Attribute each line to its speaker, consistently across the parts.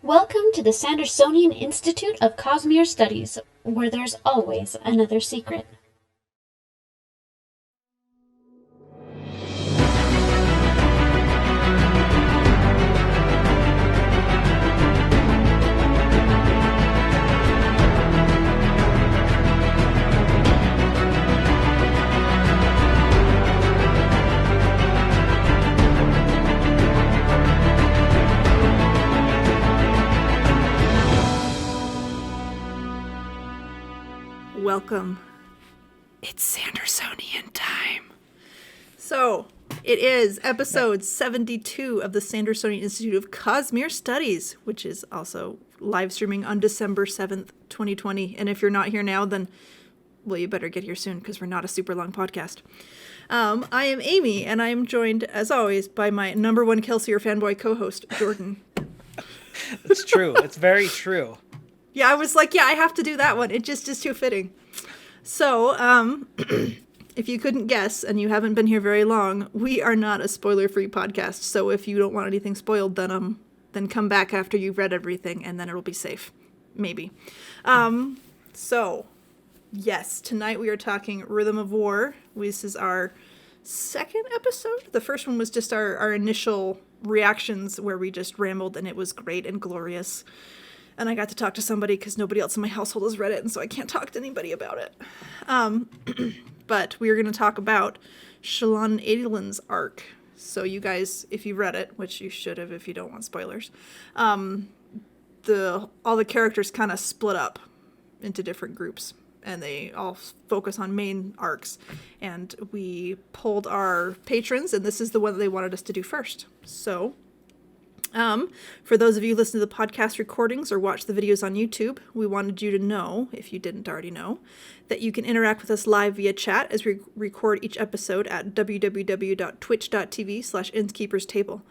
Speaker 1: Welcome to the Sandersonian Institute of Cosmere Studies, where there's always another secret.
Speaker 2: Welcome. It's Sandersonian time. So, it is episode 72 of the Sandersonian Institute of Cosmere Studies, which is also live streaming on December 7th, 2020. And if you're not here now, then, well, you better get here soon because we're not a super long podcast. I am Amy, and I am joined, as always, by my number one Kelsier fanboy co-host, Jordan.
Speaker 3: It's true. It's very true.
Speaker 2: Yeah, I was like, I have to do that one. It just is too fitting. So, if you couldn't guess, and you haven't been here very long, we are not a spoiler-free podcast. So if you don't want anything spoiled, then come back after you've read everything, and then it'll be safe. Maybe. So, yes, tonight we are talking Rhythm of War. This is our second episode. The first one was just our initial reactions where we just rambled, and it was great and glorious. And I got to talk to somebody because nobody else in my household has read it, and so I can't talk to anybody about it. But we are going to talk about Shallan and Adolin's arc. So you guys, if you've read it, which you should have if you don't want spoilers, all the characters kind of split up into different groups, and they all focus on main arcs. And we polled our patrons, and this is the one that they wanted us to do first. So... for those of you who listen to the podcast recordings or watch the videos on YouTube, we wanted you to know, if you didn't already know, that you can interact with us live via chat as we record each episode at www.twitch.tv/InskeepersTable.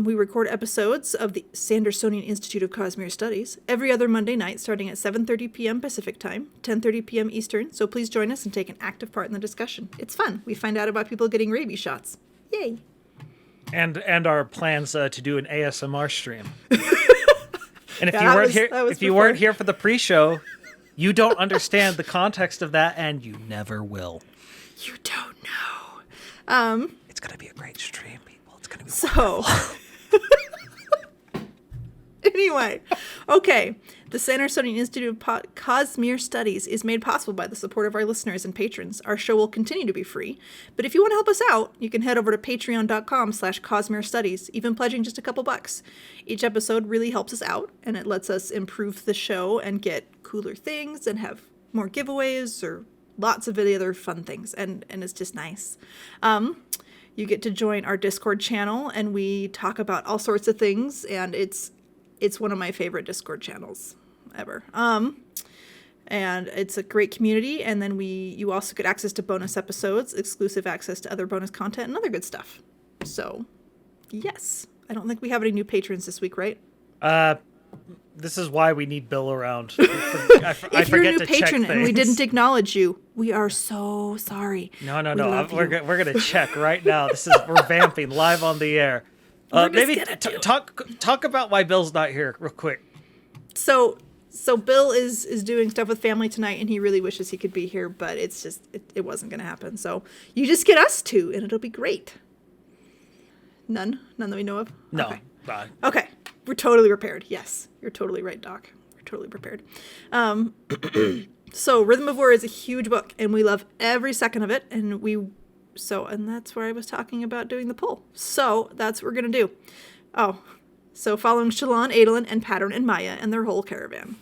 Speaker 2: We record episodes of the Sandersonian Institute of Cosmere Studies every other Monday night starting at 7:30 p.m. Pacific Time, 10:30 p.m. Eastern, so please join us and take an active part in the discussion. It's fun. We find out about people getting rabies shots. Yay!
Speaker 3: And our plans to do an ASMR stream. And if you weren't here for the pre-show, you don't understand the context of that, and you never will.
Speaker 2: You don't know.
Speaker 3: It's gonna be a great stream, people. It's gonna be
Speaker 2: so. Anyway, okay. The Sandersonian Institute of Cosmere Studies is made possible by the support of our listeners and patrons. Our show will continue to be free, but if you want to help us out, you can head over to patreon.com/Cosmere Studies, even pledging just a couple bucks. Each episode really helps us out, and it lets us improve the show and get cooler things and have more giveaways or lots of other fun things, and it's just nice. You get to join our Discord channel, and we talk about all sorts of things, and it's one of my favorite Discord channels ever. And it's a great community. And then you also get access to bonus episodes, exclusive access to other bonus content, and other good stuff. So, yes. I don't think we have any new patrons this week, right?
Speaker 3: This is why we need Bill around.
Speaker 2: If you're a new patron and we didn't acknowledge you, we are so sorry.
Speaker 3: No. We're gonna check right now. We're vamping live on the air. Maybe talk about why Bill's not here real quick.
Speaker 2: So Bill is doing stuff with family tonight, and he really wishes he could be here, but it's just it wasn't going to happen. So you just get us two, and it'll be great. None that we know of.
Speaker 3: No.
Speaker 2: Okay. Okay. We're totally prepared. Yes, you're totally right, Doc. We're totally prepared. So Rhythm of War is a huge book, and we love every second of it, and that's where I was talking about doing the poll. So that's what we're going to do. So following Shallan, Adolin, and Pattern and Maya and their whole caravan.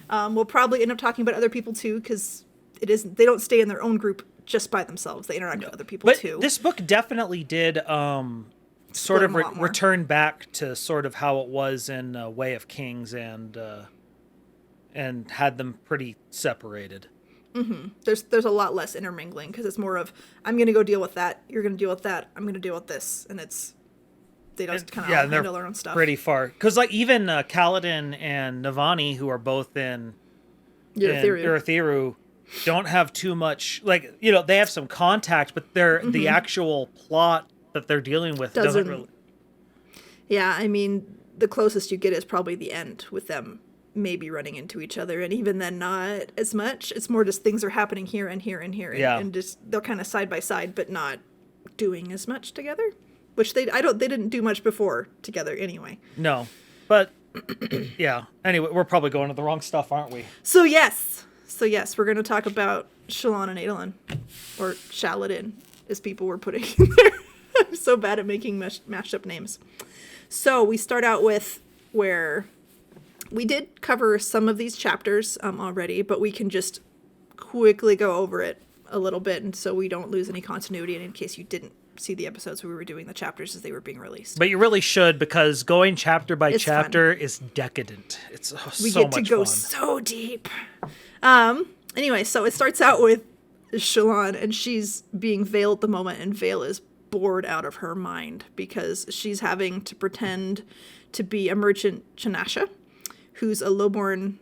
Speaker 2: We'll probably end up talking about other people too, because they don't stay in their own group just by themselves. They interact with other people too.
Speaker 3: This book definitely did sort of return back to sort of how it was in Way of Kings and had them pretty separated.
Speaker 2: Mm-hmm. There's a lot less intermingling because it's more of, I'm going to go deal with that, you're going to deal with that, I'm going to deal with this, and they just kind of handle their own stuff.
Speaker 3: Pretty far, because like even Kaladin and Navani, who are both in Urithiru, don't have too much, like, they have some contact, but the actual plot that they're dealing with doesn't really.
Speaker 2: Yeah, I mean, the closest you get is probably the end with them maybe running into each other, and even then not as much. It's more just things are happening here and here and here, and just they're kind of side by side but not doing as much together, which they didn't do much before together anyway.
Speaker 3: No, but yeah, anyway, we're probably going to the wrong stuff, aren't we?
Speaker 2: So yes, we're going to talk about Shallan and Adolin, or Shallan as people were putting in there. I'm so bad at making mashed up names. So we start out with where we did cover some of these chapters already, but we can just quickly go over it a little bit, and so we don't lose any continuity, and in case you didn't see the episodes, we were doing the chapters as they were being released.
Speaker 3: But you really should, because going chapter by chapter is decadent. It's so much fun.
Speaker 2: We get to go so deep. Anyway, so it starts out with Shallan, and she's being Veil at the moment, and Veil is bored out of her mind because she's having to pretend to be a merchant Chanasha, who's a lowborn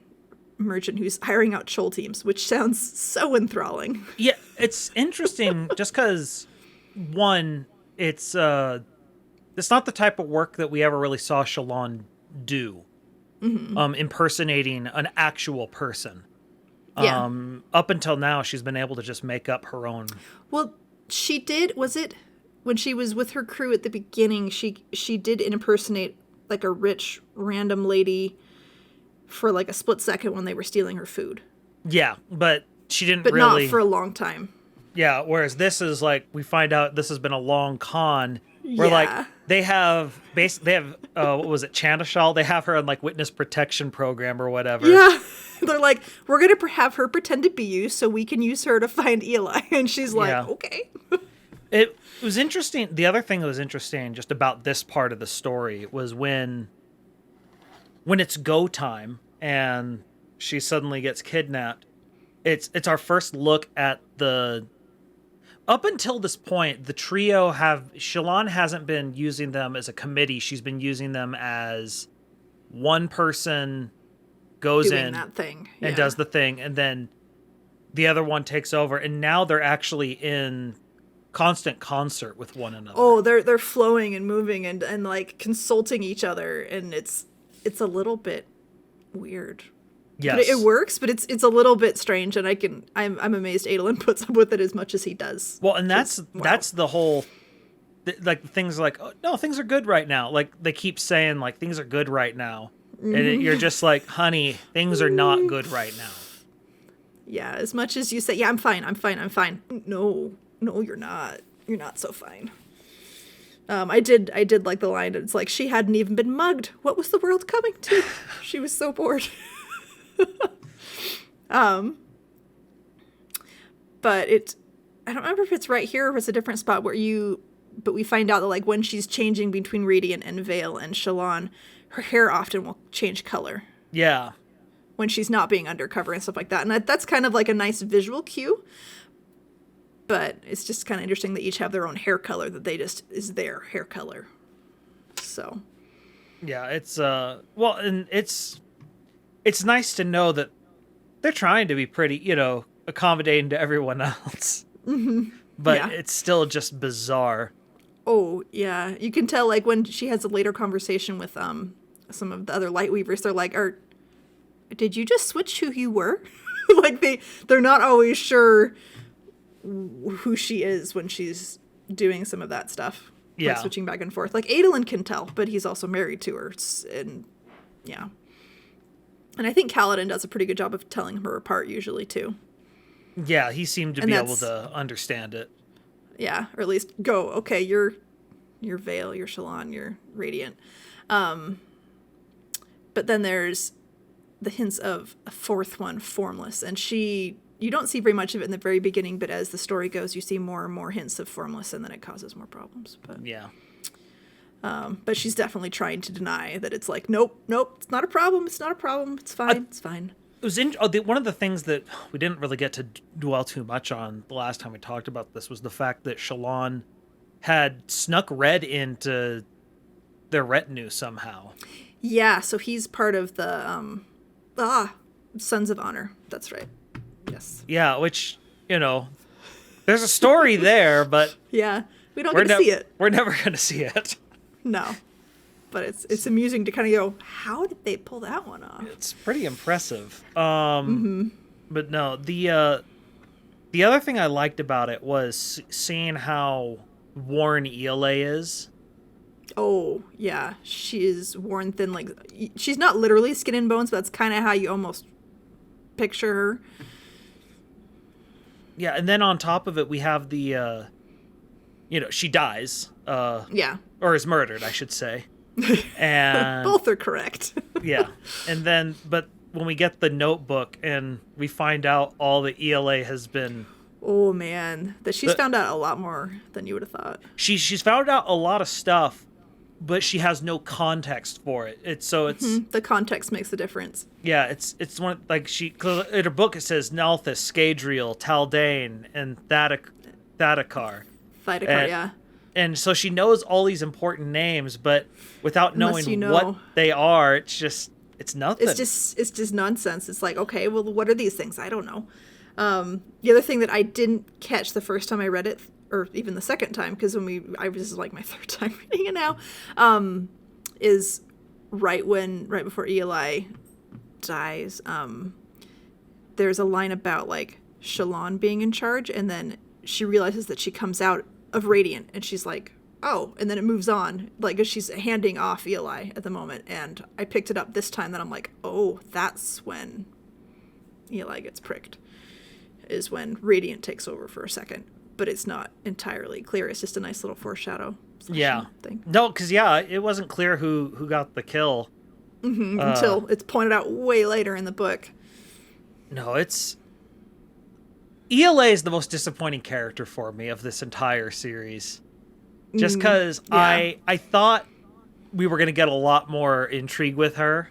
Speaker 2: merchant who's hiring out troll teams, which sounds so enthralling.
Speaker 3: Yeah, it's interesting just because, one, it's not the type of work that we ever really saw Shallan do, impersonating an actual person.
Speaker 2: Yeah.
Speaker 3: Up until now, she's been able to just make up her own.
Speaker 2: Well, she did, was it when she was with her crew at the beginning, she did impersonate like a rich random lady for like a split second when they were stealing her food.
Speaker 3: Yeah, but she didn't
Speaker 2: but
Speaker 3: really...
Speaker 2: not for a long time.
Speaker 3: Yeah, whereas this is like, we find out this has been a long con where like they have what was it, Chanashal? They have her on like witness protection program or whatever.
Speaker 2: Yeah. They're like, we're going to have her pretend to be you so we can use her to find Eli. And she's like, okay.
Speaker 3: It was interesting. The other thing that was interesting just about this part of the story was when it's go time and she suddenly gets kidnapped. It's our first look at up until this point, the trio Shallan hasn't been using them as a committee. She's been using them as one person goes
Speaker 2: doing
Speaker 3: in
Speaker 2: that thing.
Speaker 3: and does the thing, and then the other one takes over, and now they're actually in constant concert with one another.
Speaker 2: Oh, they're flowing and moving and like consulting each other, and it's a little bit weird.
Speaker 3: Yes.
Speaker 2: But it works, but it's a little bit strange, and I'm amazed Adolin puts up with it as much as he does.
Speaker 3: Well, and that's the whole like things like, oh, no, things are good right now. Like they keep saying like things are good right now. And you're just like, honey, things are not good right now.
Speaker 2: Yeah, as much as you say, yeah, I'm fine. No, you're not. You're not so fine. I did like the line. It's like, she hadn't even been mugged. What was the world coming to? She was so bored. But I don't remember if it's right here or if it's a different spot but we find out that like when she's changing between Radiant and Veil and Shallan, her hair often will change color.
Speaker 3: Yeah.
Speaker 2: When she's not being undercover and stuff like that. And that's kind of like a nice visual cue. But it's just kind of interesting that each have their own hair color, that they just is their hair color. So.
Speaker 3: Yeah, it's well, and it's nice to know that they're trying to be pretty, accommodating to everyone else. Mm-hmm. But it's still just bizarre.
Speaker 2: Oh, yeah. You can tell, like, when she has a later conversation with some of the other Lightweavers, they're like, did you just switch who you were? Like, they're not always sure who she is when she's doing some of that stuff.
Speaker 3: Yeah.
Speaker 2: Like, switching back and forth. Like, Adolin can tell, but he's also married to her. And, yeah. And I think Kaladin does a pretty good job of telling her apart, usually, too.
Speaker 3: Yeah, he seemed to be able to understand it.
Speaker 2: Yeah, or at least go, okay, you're Veil, you're Shallan, you're Radiant. But then there's the hints of a fourth one, Formless. And you don't see very much of it in the very beginning, but as the story goes, you see more and more hints of Formless, and then it causes more problems. But
Speaker 3: yeah.
Speaker 2: But she's definitely trying to deny that it's like, nope, it's not a problem, it's fine, it's fine.
Speaker 3: It was one of the things that we didn't really get to dwell too much on the last time we talked about this was the fact that Shallan had snuck Red into their retinue somehow.
Speaker 2: Yeah, so he's part of the Sons of Honor. That's right. Yes.
Speaker 3: Yeah, which, there's a story there, but
Speaker 2: yeah, we don't get to see it.
Speaker 3: We're never going to see it.
Speaker 2: No. but it's amusing to kind of go, how did they pull that one off?
Speaker 3: It's pretty impressive. But no, the other thing I liked about it was seeing how worn Ela is.
Speaker 2: Oh, yeah. She is worn thin. Like, she's not literally skin and bones, but that's kind of how you almost picture her.
Speaker 3: Yeah, and then on top of it, we have the, she dies.
Speaker 2: Yeah.
Speaker 3: Or is murdered, I should say. And
Speaker 2: both are correct.
Speaker 3: Yeah. And then, but when we get the notebook and we find out all the ELA has been...
Speaker 2: Oh, man. That she's found out a lot more than you would have thought.
Speaker 3: She's found out a lot of stuff, but she has no context for it. It's
Speaker 2: the context makes the difference.
Speaker 3: Yeah, it's one like in her book it says Nalthus, Scadrial, Taldane, and Thadakar.
Speaker 2: Yeah.
Speaker 3: And so she knows all these important names, but without knowing what they are, it's nothing.
Speaker 2: It's just nonsense. It's like, okay, well, what are these things? I don't know. The other thing that I didn't catch the first time I read it, or even the second time, because this is like my third time reading it now, is right before Eli dies, there's a line about like Shallan being in charge, and then she realizes that she comes out of Radiant, and she's like, oh, and then it moves on, like, as she's handing off Eli at the moment, and I picked it up this time, that I'm like, oh, that's when Eli gets pricked, is when Radiant takes over for a second, but it's not entirely clear. It's just a nice little foreshadow thing.
Speaker 3: No, because, it wasn't clear who got the kill.
Speaker 2: Until it's pointed out way later in the book.
Speaker 3: No, ELA is the most disappointing character for me of this entire series. Just because I thought we were going to get a lot more intrigue with her.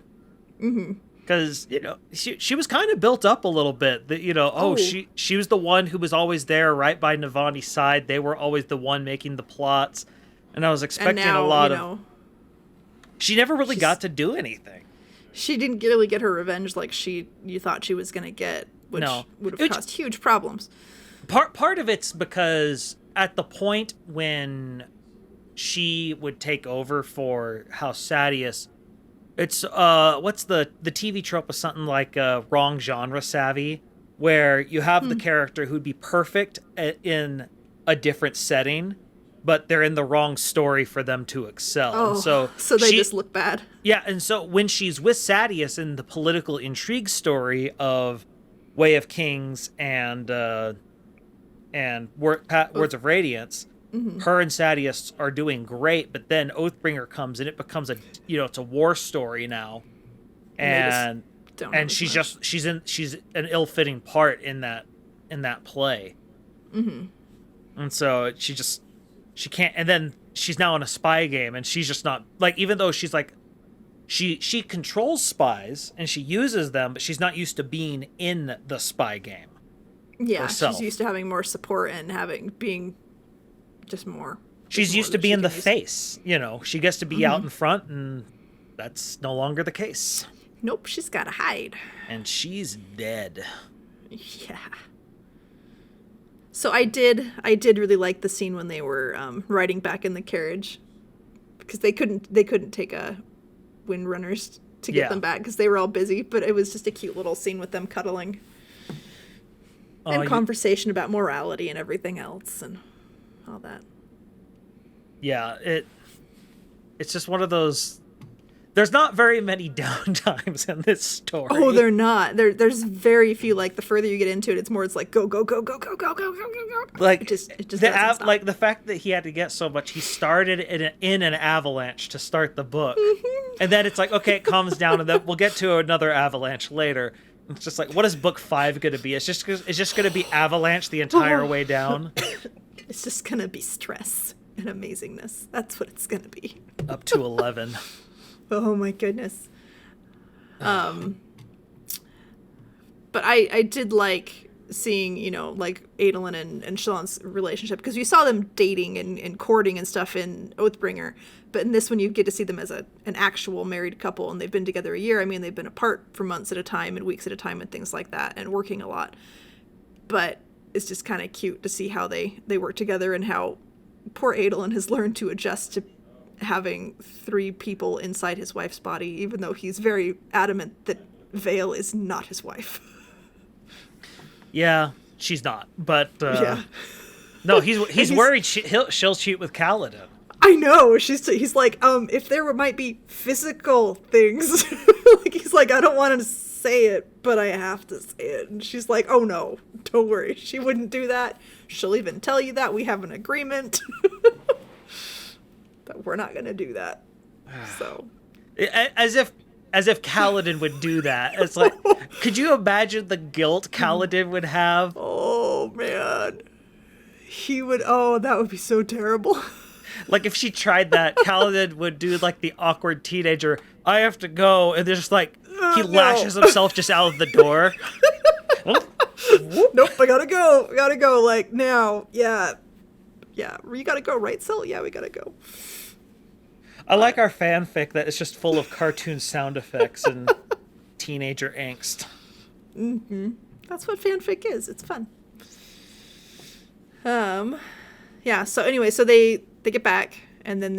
Speaker 3: Because, she was kind of built up a little bit. That she was the one who was always there right by Navani's side. They were always the one making the plots. And I was expecting a lot of... She never really got to do anything.
Speaker 2: She didn't really get her revenge like you thought she was going to get, which would have caused huge problems.
Speaker 3: Part of it's because at the point when she would take over for House Sadius, it's what's the TV trope of something like wrong genre savvy, where you have the character who'd be perfect in a different setting, but they're in the wrong story for them to excel.
Speaker 2: Oh, so they just look bad.
Speaker 3: Yeah, and so when she's with Sadius in the political intrigue story of Way of Kings and Words of Radiance, her and Sadius are doing great, but then Oathbringer comes and it becomes it's a war story now, and she's an ill-fitting part in that play, and so she can't, and then she's now in a spy game, and she's just not, like, even though she's like, she controls spies and she uses them, but she's not used to being in the spy game.
Speaker 2: Yeah,
Speaker 3: herself.
Speaker 2: She's used to having more support and being just more.
Speaker 3: She's used to being the face, she gets to be out in front, and that's no longer the case.
Speaker 2: Nope, she's gotta hide.
Speaker 3: And she's dead.
Speaker 2: Yeah. So I did really like the scene when they were riding back in the carriage, because they couldn't take windrunners to get them back because they were all busy, but it was just a cute little scene with them cuddling and conversation about morality and everything else and all that.
Speaker 3: Yeah, it's just one of those. There's not very many downtimes in this story.
Speaker 2: Oh, they're not. There's very few. Like, the further you get into it, it's more. It's like go go go go go go go go go go.
Speaker 3: Like
Speaker 2: it just doesn't stop.
Speaker 3: Like the fact that he had to get so much. He started in an avalanche to start the book, and then it's like, okay, it calms down, and then we'll get to another avalanche later. It's just like, what is book 5 going to be? It's just going to be avalanche the entire way down.
Speaker 2: It's just going to be stress and amazingness. That's what it's going to be.
Speaker 3: Up to 11.
Speaker 2: Oh my goodness. But I did like seeing, like Adolin and Shallan's relationship, because you saw them dating and courting and stuff in Oathbringer, but in this one you get to see them as an actual married couple, and they've been together a year. I mean, they've been apart for months at a time and weeks at a time and things like that, and working a lot. But it's just kind of cute to see how they work together, and how poor Adolin has learned to adjust to having 3 people inside his wife's body, even though he's very adamant that Vale is not his wife.
Speaker 3: Yeah, she's not. But
Speaker 2: yeah.
Speaker 3: No, he's worried she'll cheat with Kaladin.
Speaker 2: I know. He's like, if there might be physical things, like he's like, I don't want to say it, but I have to say it. And she's like, oh no, don't worry, she wouldn't do that. She'll even tell you that we have an agreement that we're not gonna do that. So,
Speaker 3: as if Kaladin would do that. It's like, could you imagine the guilt Kaladin would have?
Speaker 2: Oh man, he would. Oh, that would be so terrible.
Speaker 3: Like, if she tried that, Kaladin would do, like, the awkward teenager, I have to go, and there's just, like, he lashes himself just out of the door.
Speaker 2: Nope, I gotta go, like, now, yeah, you gotta go, right, Sil? Yeah, we gotta go.
Speaker 3: I like our fanfic that is just full of cartoon sound effects and teenager angst.
Speaker 2: Mm-hmm. That's what fanfic is, it's fun. Yeah, so anyway, so they get back, and then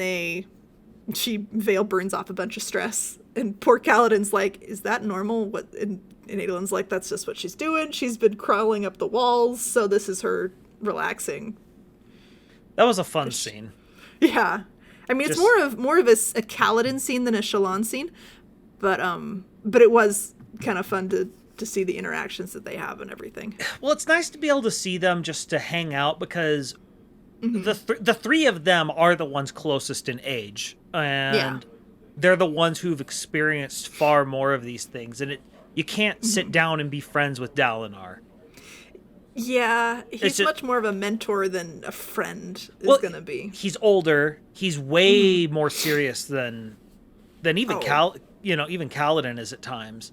Speaker 2: Vale burns off a bunch of stress, and poor Kaladin's like, is that normal? What? And Adolin's like, that's just what she's doing. She's been crawling up the walls, so this is her relaxing.
Speaker 3: That was a fun scene.
Speaker 2: Yeah. I mean, it's more of a Kaladin scene than a Shallan scene, but it was kind of fun to see the interactions that they have and everything.
Speaker 3: Well, it's nice to be able to see them just to hang out, because the 3 of them are the ones closest in age, and they're the ones who've experienced far more of these things, and you can't sit down and be friends with Dalinar.
Speaker 2: Yeah, he's much more of a mentor than a friend is gonna be.
Speaker 3: He's older. He's way more serious than even even Kaladin is at times,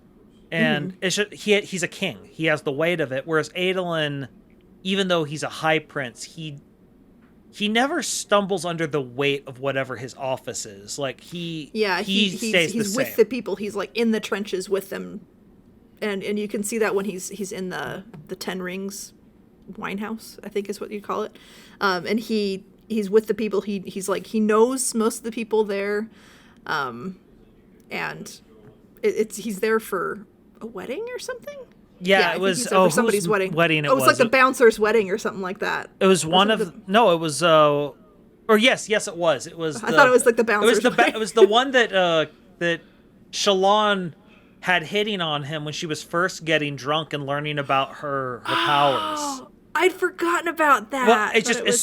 Speaker 3: and it's just, he's a king. He has the weight of it. Whereas Adolin, even though he's a high prince, he never stumbles under the weight of whatever his office is. Like he stays the same.
Speaker 2: With the people. He's like in the trenches with them. And you can see that when he's in the 10 Rings wine house, I think is what you call it. And he's with the people. He's like, he knows most of the people there. And he's there for a wedding or something.
Speaker 3: Yeah, it was
Speaker 2: for somebody's wedding.
Speaker 3: It
Speaker 2: was like the bouncer's wedding or something like that.
Speaker 3: It was one of it was or yes it was. It was
Speaker 2: I thought it was like the bouncer's wedding.
Speaker 3: It was the one that Shallan had hitting on him when she was first getting drunk and learning about her powers.
Speaker 2: I'd forgotten about that.
Speaker 3: Well, it's just as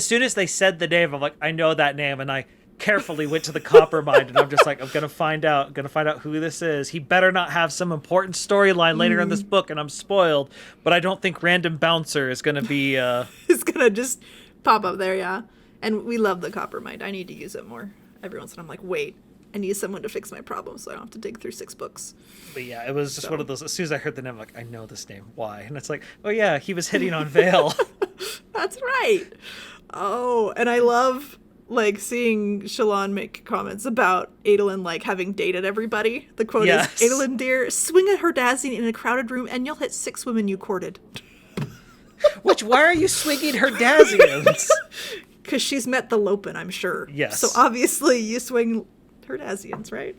Speaker 3: soon as they said the name, I'm like, I know that name, and I carefully went to the Coppermind, and I'm just like, I'm gonna find out who this is. He better not have some important storyline later in this book, and I'm spoiled. But I don't think random bouncer is gonna be.
Speaker 2: It's gonna just pop up there, yeah. And we love the Coppermind. I need to use it more every once in a while. I'm like, wait, I need someone to fix my problem, so I don't have to dig through 6 books.
Speaker 3: But yeah, it was just one of those. As soon as I heard the name, I'm like, I know this name. Why? And it's like, oh yeah, he was hitting on Vale.
Speaker 2: That's right. Oh, and I love like seeing Shallan make comments about Adolin like having dated everybody. The quote is, Adolin dear, swing a Herdazian in a crowded room and you'll hit 6 women you courted.
Speaker 3: Why are you swinging Herdazians?
Speaker 2: Because she's met the Lopen, I'm sure.
Speaker 3: Yes.
Speaker 2: So obviously you swing Herdazians, right?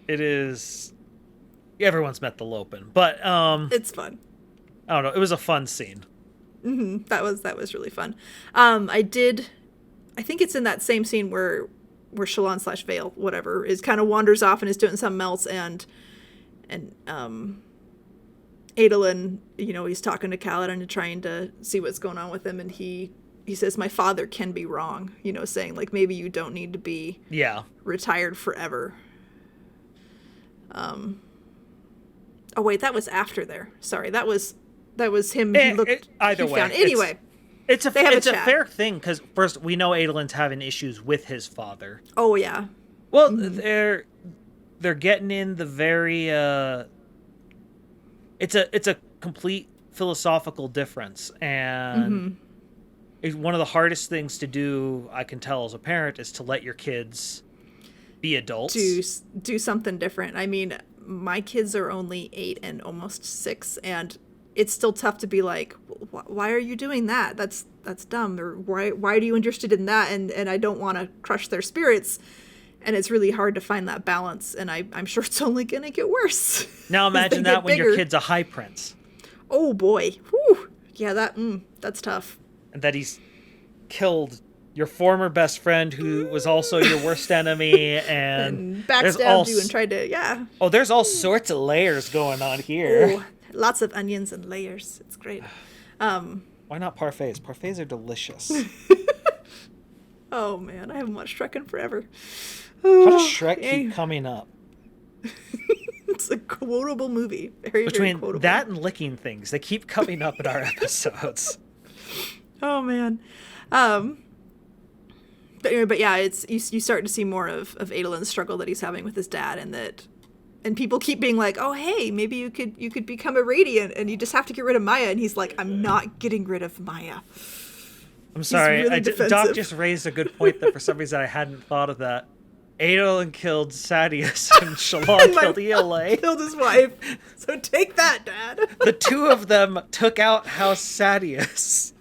Speaker 3: It is. Everyone's met the Lopen, but
Speaker 2: it's fun.
Speaker 3: I don't know. It was a fun scene.
Speaker 2: Mm-hmm. That was really fun. I think it's in that same scene where Shallan / Vale, whatever, is kind of wanders off and is doing something else, and Adolin, he's talking to Kaladin and trying to see what's going on with him, and he says, my father can be wrong, saying like maybe you don't need to be retired forever. Oh wait, that was after there. Sorry, that was him.
Speaker 3: Either way.
Speaker 2: Anyway,
Speaker 3: it's a fair thing, because first we know Adolin's having issues with his father.
Speaker 2: Oh yeah.
Speaker 3: Well, they're getting in the very. It's a complete philosophical difference, and one of the hardest things to do, I can tell as a parent, is to let your kids be adults.
Speaker 2: Do something different. I mean, my kids are only 8 and almost 6, and it's still tough to be like, why are you doing that? That's that's dumb. Or why are you interested in that? And I don't want to crush their spirits. And it's really hard to find that balance. And I'm sure it's only going to get worse.
Speaker 3: Now imagine that when your kid's a high prince.
Speaker 2: Oh boy. Whew. Yeah, that's tough.
Speaker 3: And that he's killed your former best friend who was also your worst enemy and
Speaker 2: backstabbed you and tried to, yeah.
Speaker 3: Oh, there's all sorts of layers going on here.
Speaker 2: Oh, lots of onions and layers. It's great.
Speaker 3: Why not parfaits? Parfaits are delicious.
Speaker 2: Oh man, I haven't watched Shrek in forever.
Speaker 3: How does Shrek keep coming up?
Speaker 2: It's a quotable movie. Very,
Speaker 3: Between
Speaker 2: very quotable.
Speaker 3: that and licking things, they keep coming up in our episodes.
Speaker 2: Oh man. But anyway, but yeah, it's you start to see more of Adolin's struggle that he's having with his dad, and people keep being like, oh hey, maybe you could become a Radiant, and you just have to get rid of Maya, and he's like, I'm not getting rid of Maya.
Speaker 3: I'm sorry,
Speaker 2: really
Speaker 3: Doc just raised a good point that for some reason I hadn't thought of that. Adolin killed Sadeas and Shallan killed Ela.
Speaker 2: Killed his wife. So take that, Dad.
Speaker 3: The two of them took out House Sadeas.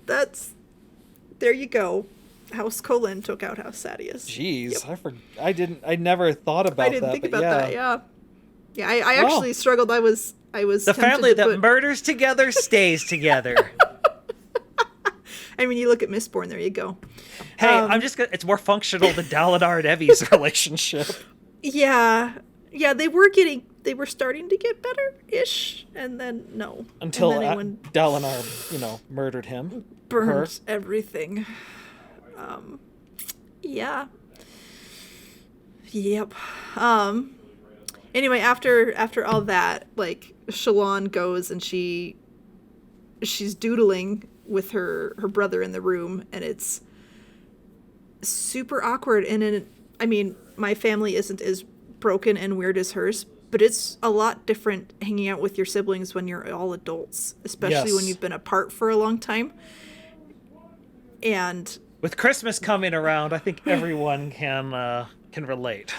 Speaker 2: There you go. House Colin took out House Sadeas.
Speaker 3: Jeez, yep. I never thought about that.
Speaker 2: I didn't think about that. Yeah. Yeah, I actually struggled. I was
Speaker 3: the family that murders together stays together.
Speaker 2: I mean, you look at Mistborn, there you go.
Speaker 3: Hey, it's more functional than Dalinar and Evie's relationship.
Speaker 2: Yeah. Yeah, they were starting to get better-ish, and then no.
Speaker 3: Until Dalinar, murdered him.
Speaker 2: Burned everything. Yeah. Yep. Anyway, after all that, like, Shallan goes and she's doodling with her brother in the room, and it's super awkward. And I mean, my family isn't as broken and weird as hers, but it's a lot different hanging out with your siblings when you're all adults, especially when you've been apart for a long time. And
Speaker 3: with Christmas coming around, I think everyone can relate.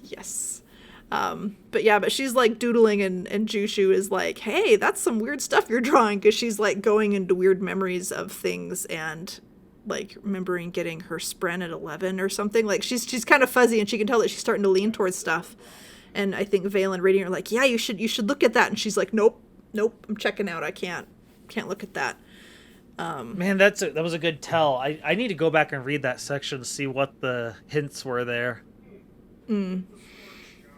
Speaker 2: Yes. But she's like doodling, and Jushu is like, hey, that's some weird stuff you're drawing, because she's like going into weird memories of things and like remembering getting her spren at 11 or something. Like she's kind of fuzzy, and she can tell that she's starting to lean towards stuff. And I think Vale and Radiant are like, yeah, you should look at that. And she's like, nope, I'm checking out. I can't look at that.
Speaker 3: Man, that was a good tell. I need to go back and read that section to see what the hints were there.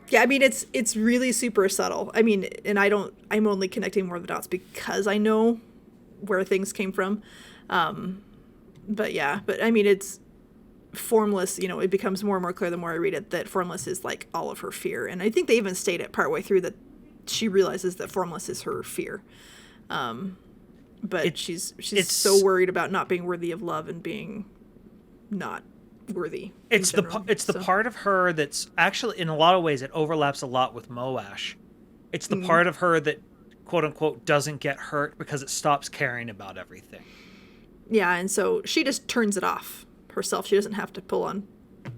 Speaker 2: Yeah, I mean, it's really super subtle. I mean, and I'm only connecting more of the dots because I know where things came from. But I mean, it's Formless, it becomes more and more clear the more I read it that Formless is like all of her fear. And I think they even state it partway through that she realizes that Formless is her fear. But she's so worried about not being worthy of love and being not worthy.
Speaker 3: It's the part of her that's actually, in a lot of ways, it overlaps a lot with Moash. It's the part of her that, quote unquote, doesn't get hurt because it stops caring about everything.
Speaker 2: Yeah, and so she just turns it off herself. She doesn't have to pull on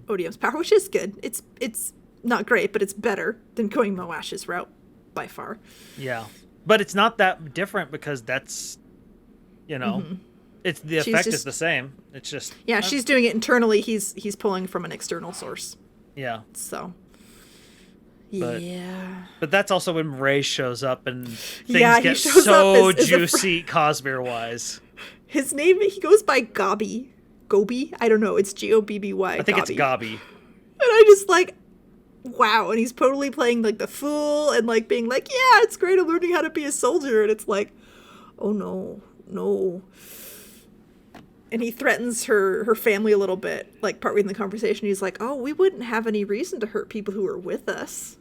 Speaker 2: Odium's power, which is good. It's not great, but it's better than going Moash's route by far.
Speaker 3: Yeah, but it's not that different because that's, it's the effect is the same. It's just
Speaker 2: she's doing it internally. He's pulling from an external source.
Speaker 3: Yeah.
Speaker 2: So.
Speaker 3: But that's also when Ray shows up and things get so juicy Cosmere wise.
Speaker 2: His name, he goes by Gobby. Gobi? I don't know. It's Gobby.
Speaker 3: I think it's Gobby.
Speaker 2: And I just like, wow. And he's totally playing like the fool and like being like, yeah, it's great. I'm learning how to be a soldier. And it's like, oh no. And he threatens her family a little bit, like partway in the conversation. He's like, oh, we wouldn't have any reason to hurt people who are with us.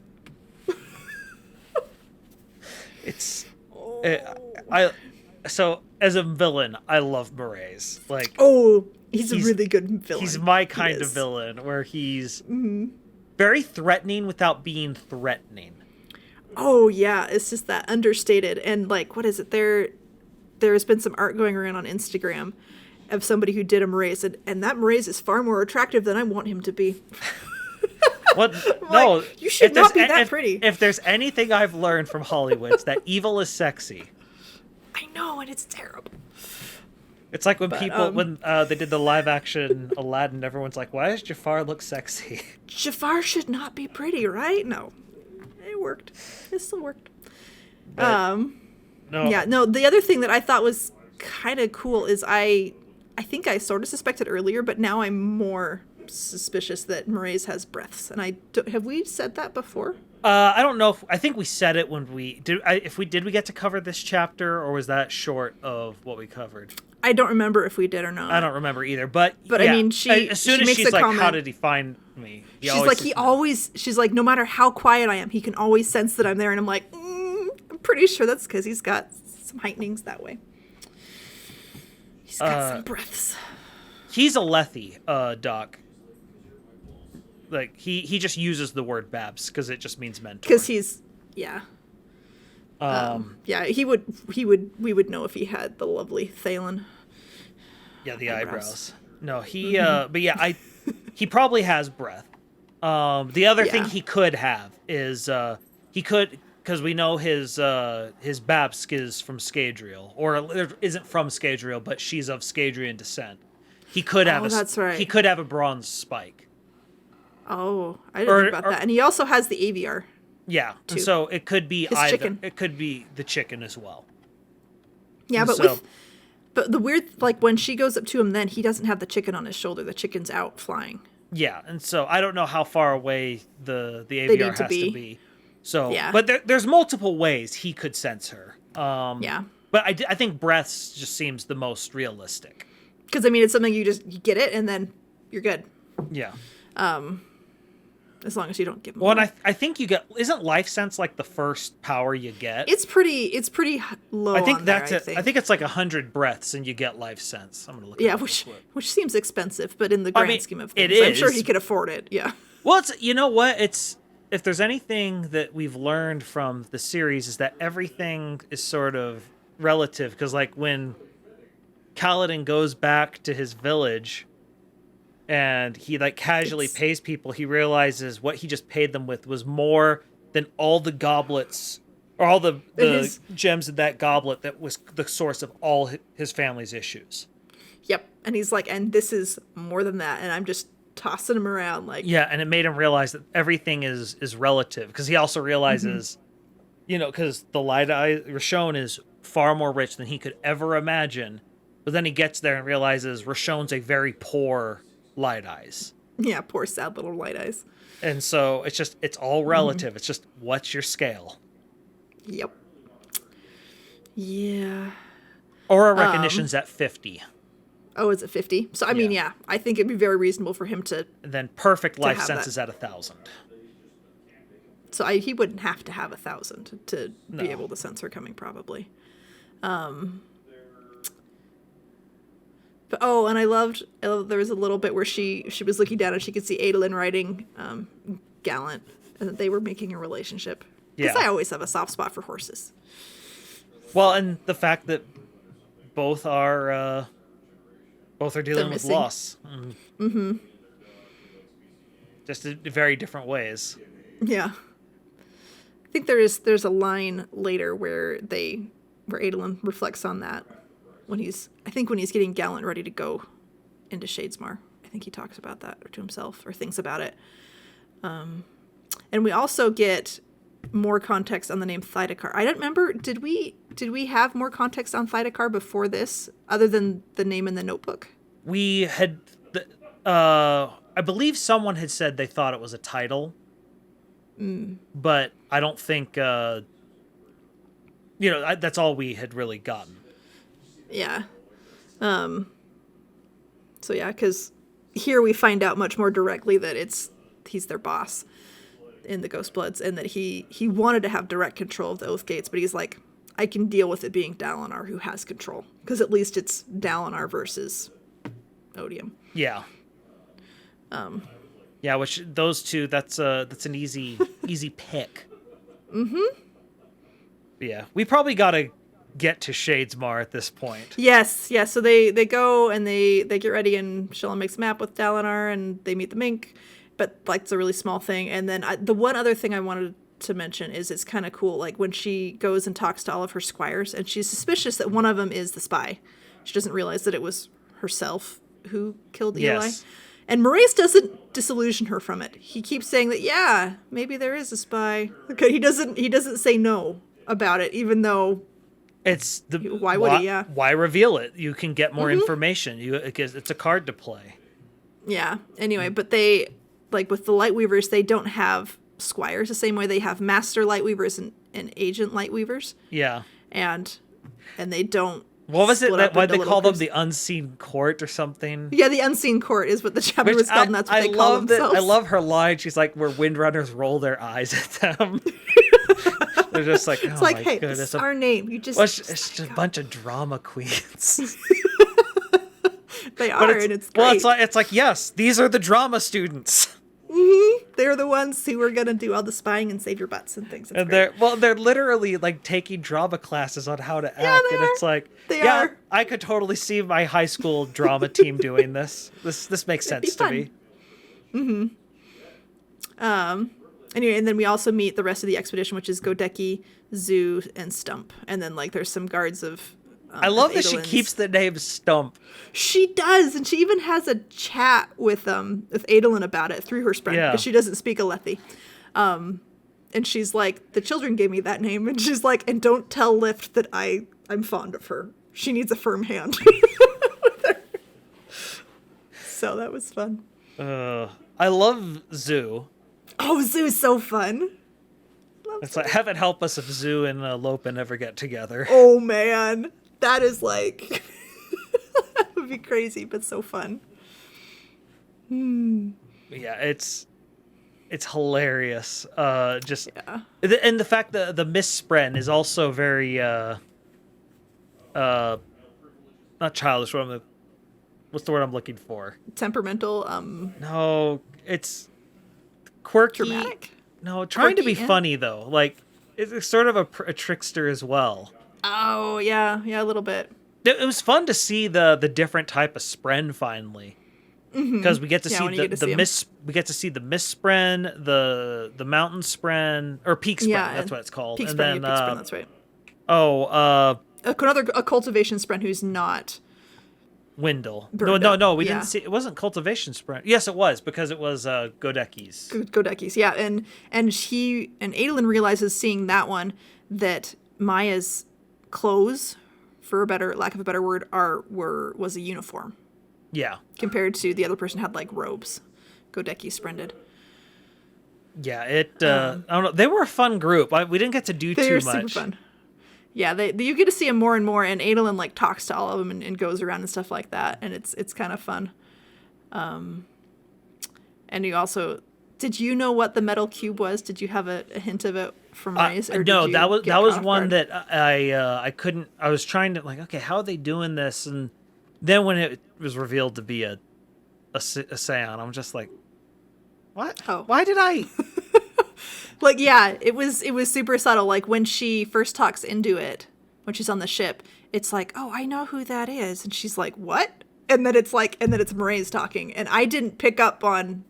Speaker 3: So as a villain, I love Mraize. Like,
Speaker 2: he's a really good villain.
Speaker 3: He's my kind of villain, where he's very threatening without being threatening.
Speaker 2: Oh yeah, it's just that understated. And like, what is it? There's been some art going around on Instagram of somebody who did a Mraize, and that Mraize is far more attractive than I want him to be.
Speaker 3: What? No,
Speaker 2: like, you should not be that pretty.
Speaker 3: If there's anything I've learned from Hollywood, it's that evil is sexy.
Speaker 2: I know, and it's terrible.
Speaker 3: It's like when when they did the live action Aladdin, everyone's like, why does Jafar look sexy?
Speaker 2: Jafar should not be pretty, right? No. It worked. It still worked.
Speaker 3: No.
Speaker 2: Yeah, no, the other thing that I thought was kind of cool is I think I sort of suspected earlier, but now I'm more suspicious that Mraize has breaths. And have we said that before?
Speaker 3: I don't know. I think we said it when we did. We get to cover this chapter, or was that short of what we covered?
Speaker 2: I don't remember if we did or not.
Speaker 3: I don't remember either. But yeah,
Speaker 2: I mean,
Speaker 3: as soon as she's like, comment, "How did he find me?"
Speaker 2: She's like, no matter how quiet I am, he can always sense that I'm there, and I'm like, I'm pretty sure that's because he's got some heightenings that way. He's got some breaths.
Speaker 3: He's a Lethe, Doc. Like he just uses the word Babs because it just means mentor.
Speaker 2: Because he's we would know if he had the lovely Thalen.
Speaker 3: Yeah, the eyebrows. No, but yeah, he probably has breath. The other thing he could have is because we know his Babsk is from Scadrial, or isn't from Scadrial, but she's of Scadrian descent. He could have
Speaker 2: that's right.
Speaker 3: He could have a bronze spike.
Speaker 2: Oh, I didn't think about that. And he also has the AVR.
Speaker 3: Yeah, and so it could be
Speaker 2: his chicken.
Speaker 3: It could be the chicken as well.
Speaker 2: Yeah, but the weird, like when she goes up to him, then he doesn't have the chicken on his shoulder. The chicken's out flying.
Speaker 3: Yeah, and so I don't know how far away the AVR has to be. So, yeah. But there's multiple ways he could sense her.
Speaker 2: Yeah.
Speaker 3: But I think breaths just seems the most realistic.
Speaker 2: Because I mean, it's something you get it and then you're good.
Speaker 3: Yeah.
Speaker 2: As long as you don't give them.
Speaker 3: Well, and I think you get, isn't life sense like the first power you get?
Speaker 2: It's pretty low. I think
Speaker 3: that's it. I think it's like 100 breaths and you get life sense. I'm gonna look.
Speaker 2: Yeah, which seems expensive, but in the grand scheme of things, I'm sure he could afford it. Yeah.
Speaker 3: Well, you know what? If there's anything that we've learned from the series is that everything is sort of relative. Because like when Kaladin goes back to his village and he like casually pays people, he realizes what he just paid them with was more than all the goblets or all the gems in that goblet that was the source of all his family's issues. Yep.
Speaker 2: And he's like, and this is more than that. And I'm just tossing him around like.
Speaker 3: Yeah. And it made him realize that everything is relative. Because he also realizes, because the Light Eye Rashon is far more rich than he could ever imagine. But then he gets there and realizes Rashon's a very poor Light Eyes.
Speaker 2: Yeah, poor sad little Light Eyes.
Speaker 3: And so it's all relative. It's just what's your scale?
Speaker 2: Yep. Yeah.
Speaker 3: Aura recognition's at 50.
Speaker 2: Oh, is it 50? So I mean, yeah, I think it'd be very reasonable for him to.
Speaker 3: And then perfect life sense is at 1,000.
Speaker 2: So he wouldn't have to have 1,000 to be able to sense her coming, probably. But and I loved there was a little bit where she was looking down and she could see Adolin riding Gallant, and that they were making a relationship. Because I always have a soft spot for horses.
Speaker 3: Well, and the fact that both are dealing with loss. Mm-hmm. Just in very different ways.
Speaker 2: Yeah. I think there's a line later where Adolin reflects on that. When he's getting Gallant ready to go into Shadesmar. I think he talks about that or to himself or thinks about it. And we also get more context on the name Thydakar. I don't remember, did we have more context on Thydakar before this, other than the name in the notebook?
Speaker 3: We had, I believe someone had said they thought it was a title, but I don't think, that's all we had really gotten.
Speaker 2: Yeah. So yeah, because here we find out much more directly that he's their boss in the Ghostbloods, and that he wanted to have direct control of the Oath Gates, but he's like, I can deal with it being Dalinar who has control, because at least it's Dalinar versus Odium.
Speaker 3: Yeah. Yeah, which those two, that's an easy pick. Mm-hmm. Yeah, we probably gotta get to Shadesmar at this point.
Speaker 2: Yes. So they go and they get ready, and Shallan makes a map with Dalinar, and they meet the Mink, but like it's a really small thing. And then the one other thing I wanted to mention is it's kind of cool, like when she goes and talks to all of her squires, and she's suspicious that one of them is the spy. She doesn't realize that it was herself who killed Eli.
Speaker 3: Yes.
Speaker 2: And Moraes doesn't disillusion her from it. He keeps saying that, yeah, maybe there is a spy. Okay, he doesn't say no about it, even though
Speaker 3: it's the
Speaker 2: why would he? Yeah.
Speaker 3: Why reveal it? You can get more information. Because it's a card to play.
Speaker 2: Yeah. Anyway, but they, like with the Lightweavers, they don't have squires the same way they have master Lightweavers and agent Lightweavers.
Speaker 3: Yeah.
Speaker 2: And they don't.
Speaker 3: What was it? Why they call them the unseen court or something?
Speaker 2: Yeah, the unseen court is what the chapter was called, and that's what they call themselves.
Speaker 3: I love her line. She's like, where windrunners roll their eyes at them. They're just like, oh,
Speaker 2: it's like,
Speaker 3: my
Speaker 2: hey,
Speaker 3: goodness.
Speaker 2: this is our name. You just.
Speaker 3: Well, it's just a bunch of drama queens.
Speaker 2: They are, and it's great.
Speaker 3: Well, it's like, yes, these are the drama students.
Speaker 2: They're the ones who are gonna do all the spying and save your butts and things.
Speaker 3: And they're literally like taking drama classes on how to act, and it's like, I could totally see my high school drama team doing this. This makes sense to me.
Speaker 2: Anyway, and then we also meet the rest of the expedition, which is Godeki, Zoo, and Stump, and then like there's some guards of.
Speaker 3: I love that she keeps the name Stump.
Speaker 2: She does, and she even has a chat with Adolin about it through her spren, because she doesn't speak Alethi. And she's like, the children gave me that name, and she's like, and don't tell Lift that I'm fond of her. She needs a firm hand. So that was fun.
Speaker 3: I love Zoo.
Speaker 2: Oh, Zoo's so fun.
Speaker 3: It's like, heaven help us if Zoo and Lopen ever get together.
Speaker 2: Oh, man. That is like, that would be crazy, but so fun.
Speaker 3: Yeah, it's hilarious. And the fact that the Miss Spren is also very, not childish. What's the word I'm looking for?
Speaker 2: Temperamental.
Speaker 3: No, it's quirky.
Speaker 2: Dramatic.
Speaker 3: No, trying to be funny though. Like, it's sort of a trickster as well.
Speaker 2: Oh, yeah, a little bit.
Speaker 3: It was fun to see the different type of Spren finally, because we get to see the Miss. We get to see the Miss Spren, the Mountain Spren, or Peak Spren.
Speaker 2: Yeah,
Speaker 3: that's what it's called.
Speaker 2: Peak
Speaker 3: and
Speaker 2: Spren,
Speaker 3: then
Speaker 2: Peak Spren, that's right.
Speaker 3: A
Speaker 2: cultivation Spren who's not
Speaker 3: Wendell.
Speaker 2: No.
Speaker 3: We didn't see. It wasn't cultivation Spren. Yes, it was, because it was Godeki's.
Speaker 2: Godeki's, yeah, and Adolin realizes, seeing that one, that Maya's clothes, for lack of a better word, was a uniform.
Speaker 3: Yeah.
Speaker 2: Compared to the other person had like robes. Godeki Sprendid.
Speaker 3: Yeah, I don't know. They were a fun group. We didn't get to do too much.
Speaker 2: They were super fun. Yeah, you get to see them more and more, and Adolin like talks to all of them and goes around and stuff like that, and it's kind of fun. And you also, did you know what the metal cube was? Did you have a hint of it from Maze?
Speaker 3: No, that was one that I couldn't. I was trying to like, okay, how are they doing this? And then when it was revealed to be a Scion, I'm just like, what?
Speaker 2: Oh.
Speaker 3: Why did I?
Speaker 2: Like, yeah, it was super subtle. Like when she first talks into it, when she's on the ship, it's like, oh, I know who that is, and she's like, what? And then it's Marae's talking, and I didn't pick up on.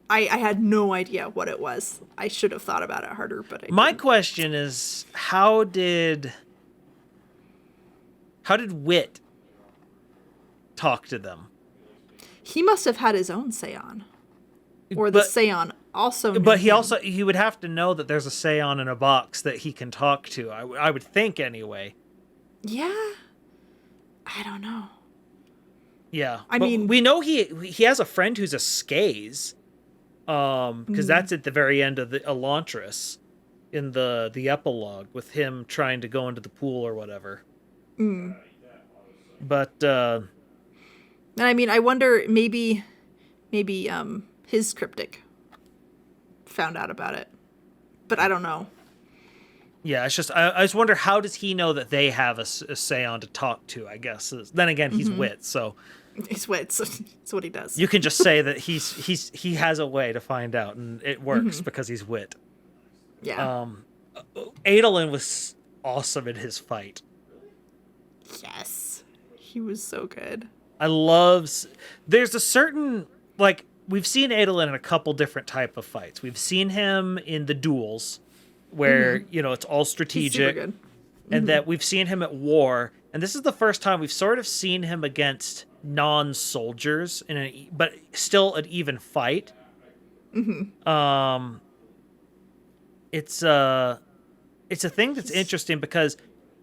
Speaker 2: I had no idea what it was. I should have thought about it harder, but
Speaker 3: My question is, how did Wit talk to them?
Speaker 2: He must have had his own Scion. Or the Scion also knew
Speaker 3: But
Speaker 2: him.
Speaker 3: he would have to know that there's a Scion in a box that he can talk to. I would think anyway.
Speaker 2: Yeah. I don't know.
Speaker 3: Yeah.
Speaker 2: I mean,
Speaker 3: we know he has a friend who's a Skaze. Because that's at the very end of the Elantris in the epilogue, with him trying to go into the pool or whatever. But and
Speaker 2: I mean, I wonder, maybe his cryptic found out about it, but I don't know.
Speaker 3: Yeah, it's just I just wonder, how does he know that they have a Scion to talk to? I guess then again, he's Wit, so.
Speaker 2: He's Wit, so it's what he does.
Speaker 3: You can just say that he has a way to find out, and it works because he's Wit.
Speaker 2: Yeah.
Speaker 3: Adolin was awesome in his fight.
Speaker 2: Yes, he was so good.
Speaker 3: There's a certain, like, we've seen Adolin in a couple different type of fights. We've seen him in the duels, where it's all strategic,
Speaker 2: He's super good.
Speaker 3: and that we've seen him at war. and this is the first time we've sort of seen him against non-soldiers but still an even fight. Mm-hmm. It's a thing that's interesting because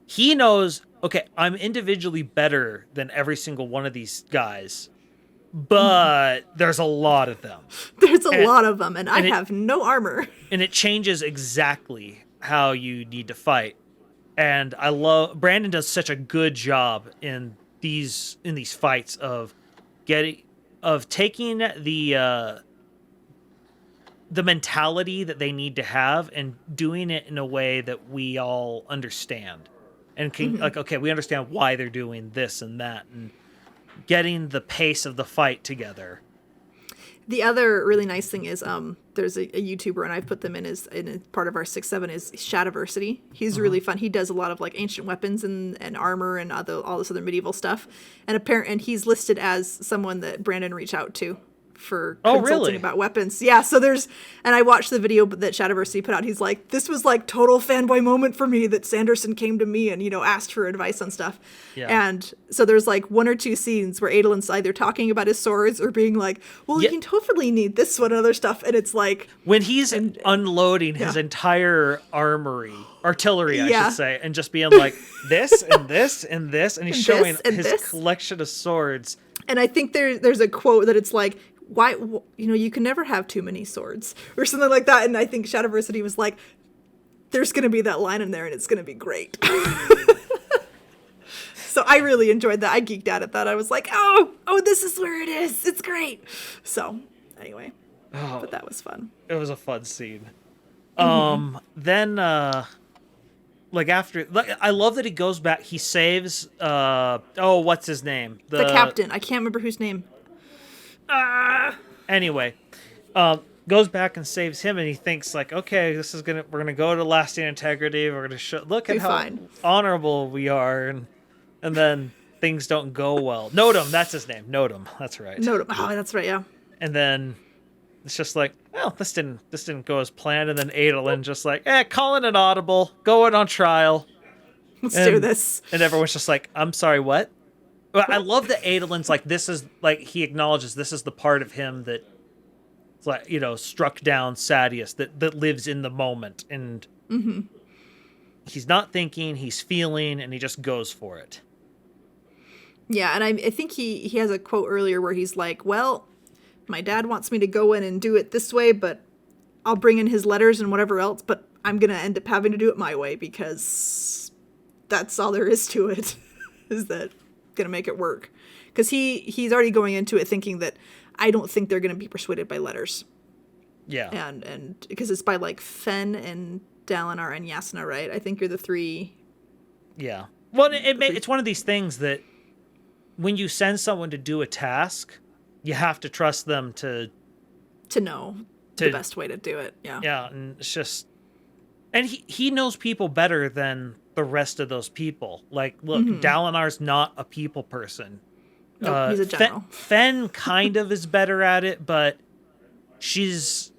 Speaker 3: he knows, okay, I'm individually better than every single one of these guys, but there's a lot of them.
Speaker 2: There's a lot of them, and I have no armor. And
Speaker 3: it changes exactly how you need to fight. And I love Brandon does such a good job in these fights of taking the mentality that they need to have and doing it in a way that we all understand and can like, okay, we understand why they're doing this and that, and getting the pace of the fight together.
Speaker 2: The other really nice thing is there's a YouTuber, and I've put them in part of our 6-7 is Shadiversity. He's really fun. He does a lot of like ancient weapons and armor and all this other medieval stuff. And he's listed as someone that Brandon reached out to for consulting about weapons. Yeah, so and I watched the video that Shadiversity put out. He's like, this was like total fanboy moment for me that Sanderson came to me and, asked for advice on stuff. Yeah. And so there's like one or two scenes where Adolin's either talking about his swords or being like, well, you can totally need this one and other stuff. And it's like...
Speaker 3: when he's unloading his entire artillery, I should say, and just being like, this and this and this, and he's showing his collection of swords. And
Speaker 2: I think there's a quote that it's like, why, you can never have too many swords or something like that. And I think Shadiversity was like, there's going to be that line in there and it's going to be great. So I really enjoyed that. I geeked out at that. I was like, oh, this is where it is. It's great. So anyway, but that was fun.
Speaker 3: It was a fun scene. Then, after, I love that he goes back, he saves, what's his name?
Speaker 2: The captain. I can't remember whose name.
Speaker 3: Anyway, goes back and saves him, and he thinks like, okay, we're gonna go to lasting integrity. We're gonna look at how honorable we are, and then things don't go well. Nodum, that's his name. Nodum, that's right.
Speaker 2: Nodum. Oh, that's right. Yeah.
Speaker 3: And then it's just like, well, this didn't go as planned. And then Adolin just like, calling it audible, going on trial.
Speaker 2: Let's do this.
Speaker 3: And everyone's just like, I'm sorry, what? Well, I love that Adolin's like, this is like, he acknowledges this is the part of him that, like, struck down Sadeas, that lives in the moment, and he's not thinking, he's feeling, and he just goes for it.
Speaker 2: Yeah, and I think he has a quote earlier where he's like, well, my dad wants me to go in and do it this way, but I'll bring in his letters and whatever else, but I'm going to end up having to do it my way because that's all there is to it, is that going to make it work. Because he's already going into it thinking that I don't think they're going to be persuaded by letters.
Speaker 3: Yeah.
Speaker 2: And because it's by like Fen and Dalinar and Yasna, right? I think you're the three.
Speaker 3: Yeah. Well, it's one of these things that when you send someone to do a task, you have to trust them to
Speaker 2: know the best way to do it. Yeah.
Speaker 3: Yeah, and it's just, and he knows people better than the rest of those people. Like, look, Dalinar's not a people person.
Speaker 2: No, he's a general.
Speaker 3: Fen kind of is better at it, but she's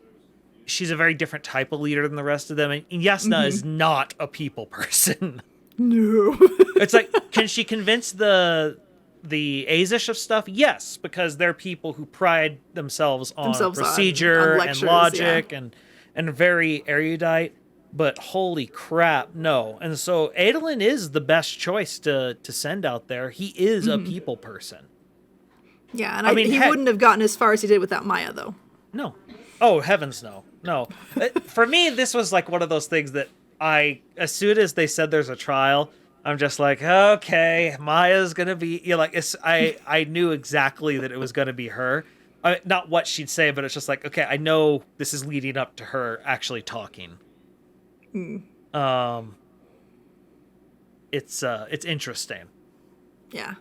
Speaker 3: a very different type of leader than the rest of them. And Yasna is not a people person.
Speaker 2: No.
Speaker 3: It's like, can she convince the Azish of stuff? Yes, because they're people who pride themselves on procedure on lectures, and logic and very erudite. But holy crap, no. And so Adolin is the best choice to send out there. He is a people person.
Speaker 2: Yeah, and I mean, he wouldn't have gotten as far as he did without Maya, though.
Speaker 3: No. Oh, heavens no. No. For me, this was like one of those things that as soon as they said there's a trial, I'm just like, okay, Maya's going to be, I knew exactly that it was going to be her. Not what she'd say, but it's just like, okay, I know this is leading up to her actually talking. It's interesting.
Speaker 2: Yeah.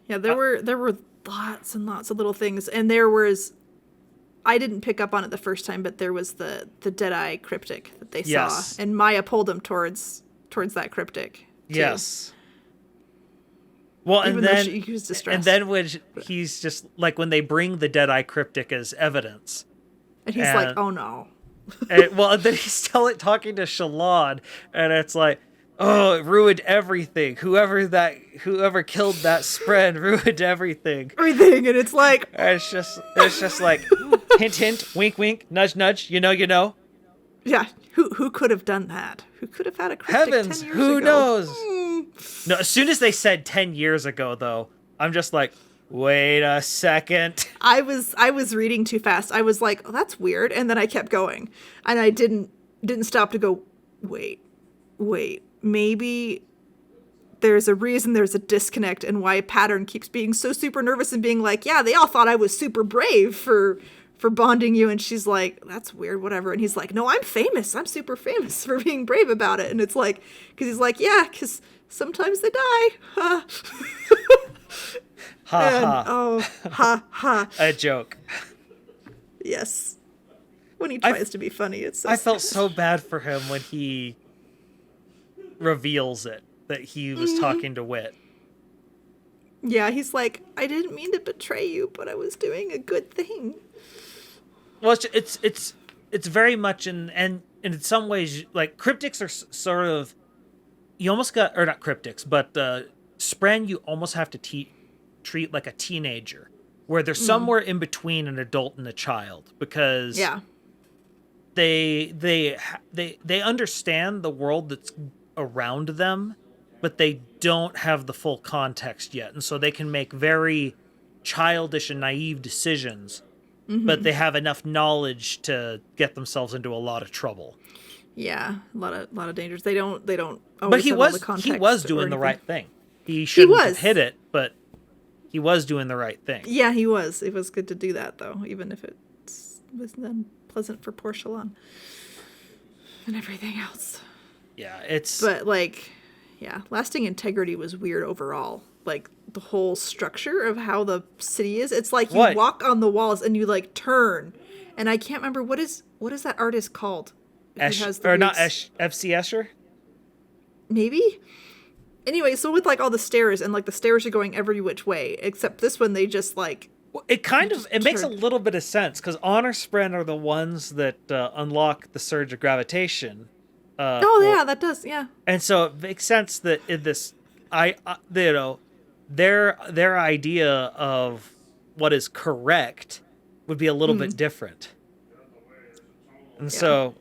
Speaker 2: Yeah, there were lots and lots of little things, and there was, I didn't pick up on it the first time, but there was the Deadeye cryptic that they saw, and Maya pulled him towards that cryptic. Too.
Speaker 3: Yes. Well,
Speaker 2: even though he was distressed.
Speaker 3: And then when he's just like, when they bring the Deadeye cryptic as evidence,
Speaker 2: and he's like, "Oh no."
Speaker 3: Then he's talking to Shallan, and it's like, Oh, it ruined everything. Whoever killed that spread ruined everything.
Speaker 2: Everything, and it's like
Speaker 3: it's just like hint, hint, wink, wink, nudge, nudge. You know.
Speaker 2: Yeah, who could have done that? Who could have had a cryptic
Speaker 3: Heavens,
Speaker 2: 10 years
Speaker 3: who
Speaker 2: ago?
Speaker 3: knows? No, as soon as they said 10 years ago, though, I'm just like, wait a second.
Speaker 2: I was reading too fast. I was like, oh, that's weird, and then I kept going, and I didn't stop to go. Wait, maybe there's a reason there's a disconnect, and why Pattern keeps being so super nervous and being like, yeah, they all thought I was super brave for bonding you, and she's like, that's weird, whatever, and he's like, no, I'm super famous for being brave about it, and it's like, because he's like, yeah, because sometimes they die, ha ha, oh, ha ha,
Speaker 3: a joke.
Speaker 2: Yes, when he tries to be funny, it's so
Speaker 3: I felt
Speaker 2: sad.
Speaker 3: so bad for him when he reveals it, that he was talking to Wit.
Speaker 2: Yeah, he's like, I didn't mean to betray you, but I was doing a good thing.
Speaker 3: Well, it's very much in some ways, like, cryptics are sort of, you almost got, or not cryptics, but Spren you almost have to treat like a teenager, where they're somewhere in between an adult and a child, because they understand the world that's around them, but they don't have the full context yet, and so they can make very childish and naive decisions. But they have enough knowledge to get themselves into a lot of trouble.
Speaker 2: Yeah, a lot of dangers. They don't.
Speaker 3: But he was doing the right thing. He shouldn't have hit it, but he was doing the right thing.
Speaker 2: Yeah, he was. It was good to do that, though, even if it was unpleasant for poor Shallan and everything else.
Speaker 3: Yeah, it's.
Speaker 2: But lasting integrity was weird overall. Like, the whole structure of how the city is. It's like you walk on the walls and you, like, turn. And I can't remember, what is that artist called?
Speaker 3: Not FC Escher?
Speaker 2: Maybe? Anyway, so with, like, all the stairs, and, like, the stairs are going every which way. Except this one, they just, like...
Speaker 3: Well, it makes a little bit of sense, because Honor Spren are the ones that unlock the Surge of Gravitation.
Speaker 2: That does, yeah.
Speaker 3: And so it makes sense that in this... their idea of what is correct would be a little bit different. And so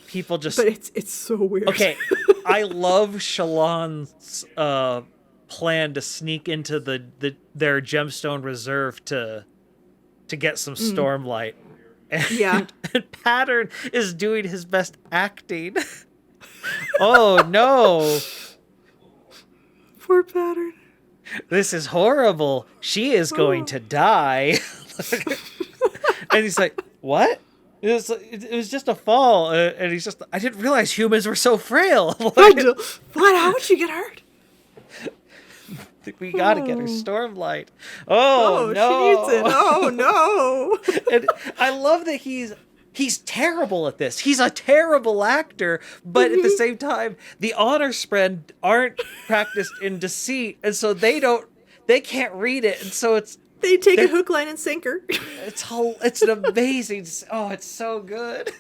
Speaker 3: people just...
Speaker 2: But it's so weird.
Speaker 3: Okay, I love Shallan's plan to sneak into their gemstone reserve to get some Stormlight. And Pattern is doing his best acting. Oh, no.
Speaker 2: Poor Pattern.
Speaker 3: This is horrible. She is going to die. And he's like, what? It was just a fall. And he's just, I didn't realize humans were so frail.
Speaker 2: What? How would she get hurt?
Speaker 3: We gotta get her Stormlight. Oh, no.
Speaker 2: She needs it. Oh, no.
Speaker 3: And I love that he's terrible at this. He's a terrible actor, but at the same time, the Honor Spren aren't practiced in deceit, and so they can't read it, and so
Speaker 2: they take a hook, line, and sinker.
Speaker 3: It's an amazing. Oh, it's so good.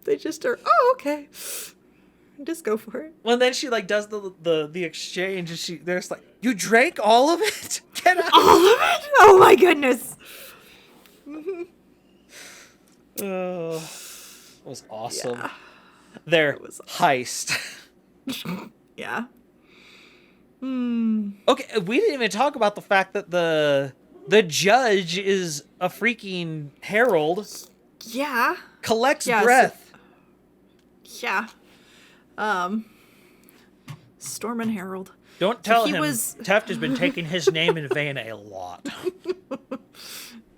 Speaker 2: They just are. Oh, okay. Just go for it.
Speaker 3: Well, and then she like does the exchange, and there's like, you drank all of it? Get out!
Speaker 2: All of it? Oh my goodness.
Speaker 3: Oh, it was awesome. Yeah. Their heist.
Speaker 2: Yeah.
Speaker 3: Okay, we didn't even talk about the fact that the judge is a freaking herald.
Speaker 2: Yeah.
Speaker 3: Collects breath.
Speaker 2: Yeah. Storm and Herald.
Speaker 3: Don't tell him Teft has been taking his name in vain a lot.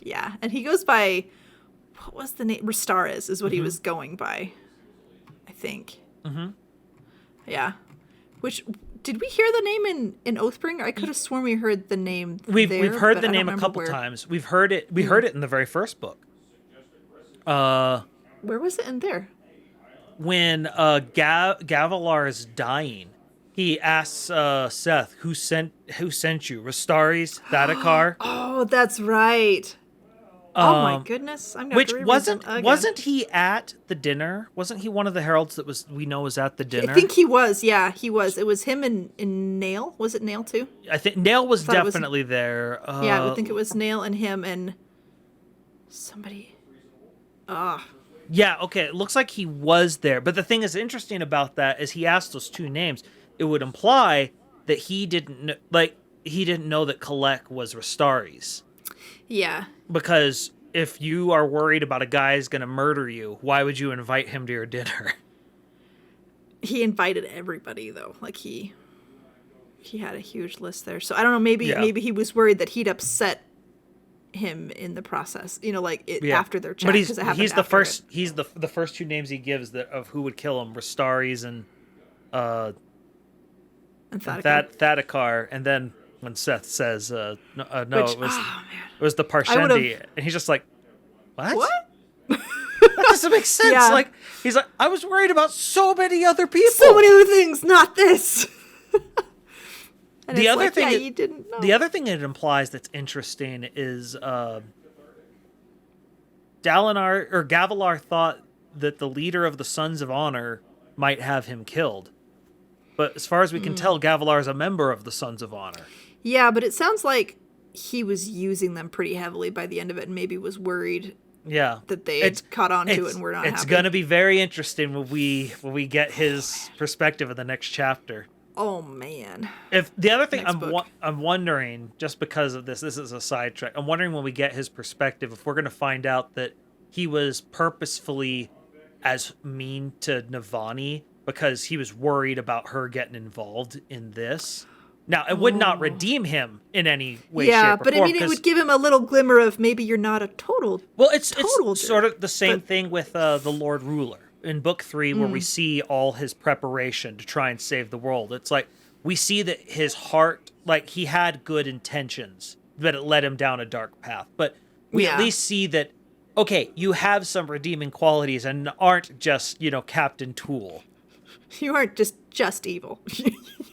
Speaker 2: Yeah, and he goes by, what was the name? Restares is what he was going by, I think. Mm-hmm. Yeah. Which, did we hear the name in Oathbringer? I could have sworn we heard the name
Speaker 3: We've heard the name a couple times. We've heard it. We heard it in the very first book.
Speaker 2: Where was it in there?
Speaker 3: When Gavilar is dying, he asks Seth, who sent you? Restares, Thadakar?
Speaker 2: Oh, that's right. Oh my goodness! I'm
Speaker 3: which wasn't he at the dinner? Wasn't he one of the heralds that was at the dinner?
Speaker 2: I think he was. Yeah, he was. It was him and Nail. Was it Nail too?
Speaker 3: I think Nail was definitely there.
Speaker 2: Yeah, I would think it was Nail and him and somebody.
Speaker 3: Yeah. Okay. It looks like he was there. But the thing is interesting about that is he asked those two names. It would imply that he didn't know that Kalek was Restaris.
Speaker 2: Yeah.
Speaker 3: Because if you are worried about a guy who's going to murder you, why would you invite him to your dinner?
Speaker 2: He invited everybody, though. Like, he had a huge list there. So, I don't know, maybe he was worried that he'd upset him in the process. You know, like, after their chat.
Speaker 3: But he's the first... He's the first two names he gives of who would kill him. Restaris and Thadakar. And then... when Seth says, it was the Parshendi, and he's just like, what? That doesn't make sense.
Speaker 2: Yeah.
Speaker 3: Like, he's like, I was worried about so many other people.
Speaker 2: So many other things, not this. And
Speaker 3: the other thing,
Speaker 2: you didn't know.
Speaker 3: The other thing it implies that's interesting is Gavilar thought that the leader of the Sons of Honor might have him killed. But as far as we can tell, Gavilar is a member of the Sons of Honor.
Speaker 2: Yeah, but it sounds like he was using them pretty heavily by the end of it and maybe was worried that they had caught on to it and we're not happy.
Speaker 3: It's going to be very interesting when we get his perspective in the next chapter.
Speaker 2: Oh, man.
Speaker 3: If the other thing I'm wondering, just because of this is a sidetrack, I'm wondering when we get his perspective, if we're going to find out that he was purposefully as mean to Navani because he was worried about her getting involved in this. Now, it would not redeem him in any way, shape, or form.
Speaker 2: Yeah, but I mean, it would give him a little glimmer of maybe you're not a total.
Speaker 3: Well, it's sort of the same thing with the Lord Ruler in Book 3, where we see all his preparation to try and save the world. It's like we see that his heart, like he had good intentions, but it led him down a dark path. But we at least see that, okay, you have some redeeming qualities and aren't just, Captain Tool.
Speaker 2: You aren't just evil.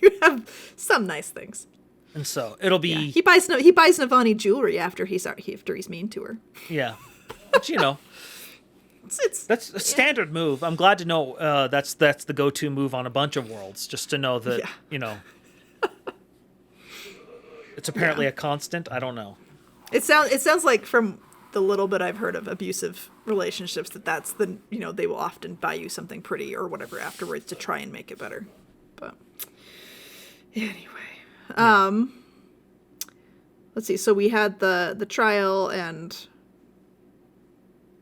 Speaker 2: You have some nice things.
Speaker 3: And so it'll be.
Speaker 2: Yeah. He buys Navani jewelry after he's mean to her.
Speaker 3: Yeah, but that's a standard move. I'm glad to know that's the go-to move on a bunch of worlds. Just to know that it's apparently a constant. I don't know.
Speaker 2: It sounds like from the little bit I've heard of abusive relationships that's the they will often buy you something pretty or whatever afterwards to try and make it better. But anyway, let's see. So we had the trial and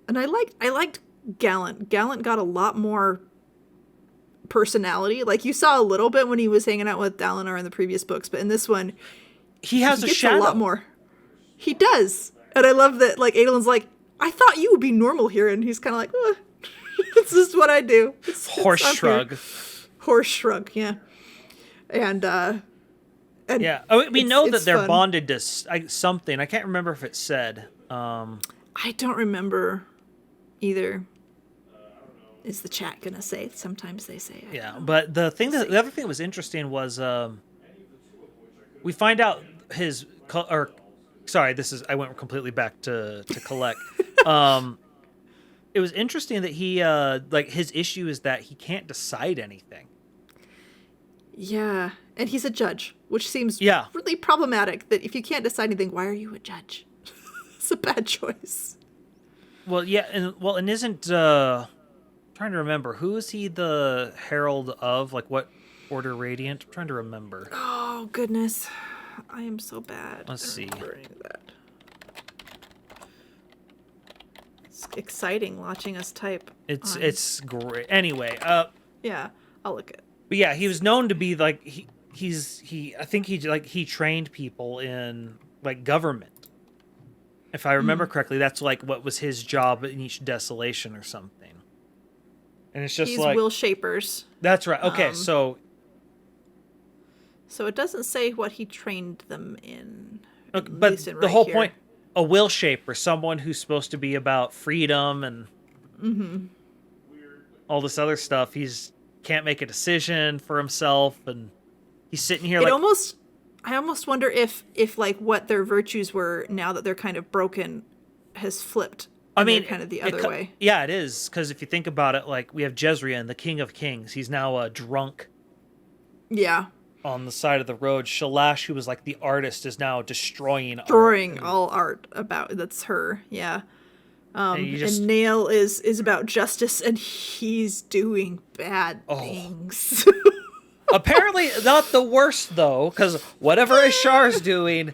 Speaker 2: I liked Gallant. Gallant got a lot more personality. Like you saw a little bit when he was hanging out with Dalinar in the previous books, but in this one
Speaker 3: he has a shadow.
Speaker 2: A lot more. He does. And I love that, like, Adolin's like, I thought you would be normal here. And he's kind of like, this is what I do.
Speaker 3: Horse shrug.
Speaker 2: Horse shrug, yeah. And
Speaker 3: yeah. We know that they're bonded to something. I can't remember if it said.
Speaker 2: I don't remember either. Is the chat going to say? Sometimes they say.
Speaker 3: But the other thing that was interesting was we find out his... Sorry, I went completely back to collect. It was interesting that he, his issue is that he can't decide anything.
Speaker 2: Yeah, and he's a judge, which seems really problematic, that if you can't decide anything, why are you a judge? It's a bad choice.
Speaker 3: Well, yeah, and isn't, trying to remember, who is he the herald of? Like, what Order Radiant? I'm trying to remember.
Speaker 2: Oh, goodness. I am so bad.
Speaker 3: Let's see.
Speaker 2: That. It's exciting watching us type.
Speaker 3: It's great. Anyway,
Speaker 2: yeah, I'll look at.
Speaker 3: But yeah, he was known to be like I think he trained people in like government. If I remember correctly, that's like what was his job in each desolation or something. And it's just
Speaker 2: he's
Speaker 3: like
Speaker 2: will shapers.
Speaker 3: That's right. Okay, so
Speaker 2: it doesn't say what he trained them in.
Speaker 3: Okay, but the whole point, a will shaper, someone who's supposed to be about freedom and all this other stuff. He's can't make a decision for himself, and he's sitting here I almost
Speaker 2: wonder if like what their virtues were now that they're kind of broken has flipped.
Speaker 3: I mean,
Speaker 2: kind of the other way.
Speaker 3: Yeah, it is, because if you think about it, like, we have Jezrien, the King of Kings. He's now a drunk.
Speaker 2: Yeah.
Speaker 3: On the side of the road. Shalash, who was like the artist, is now destroying
Speaker 2: all art that's her. Yeah. And Nail is about justice, and he's doing bad things.
Speaker 3: Apparently not the worst, though, because whatever Ishar's doing,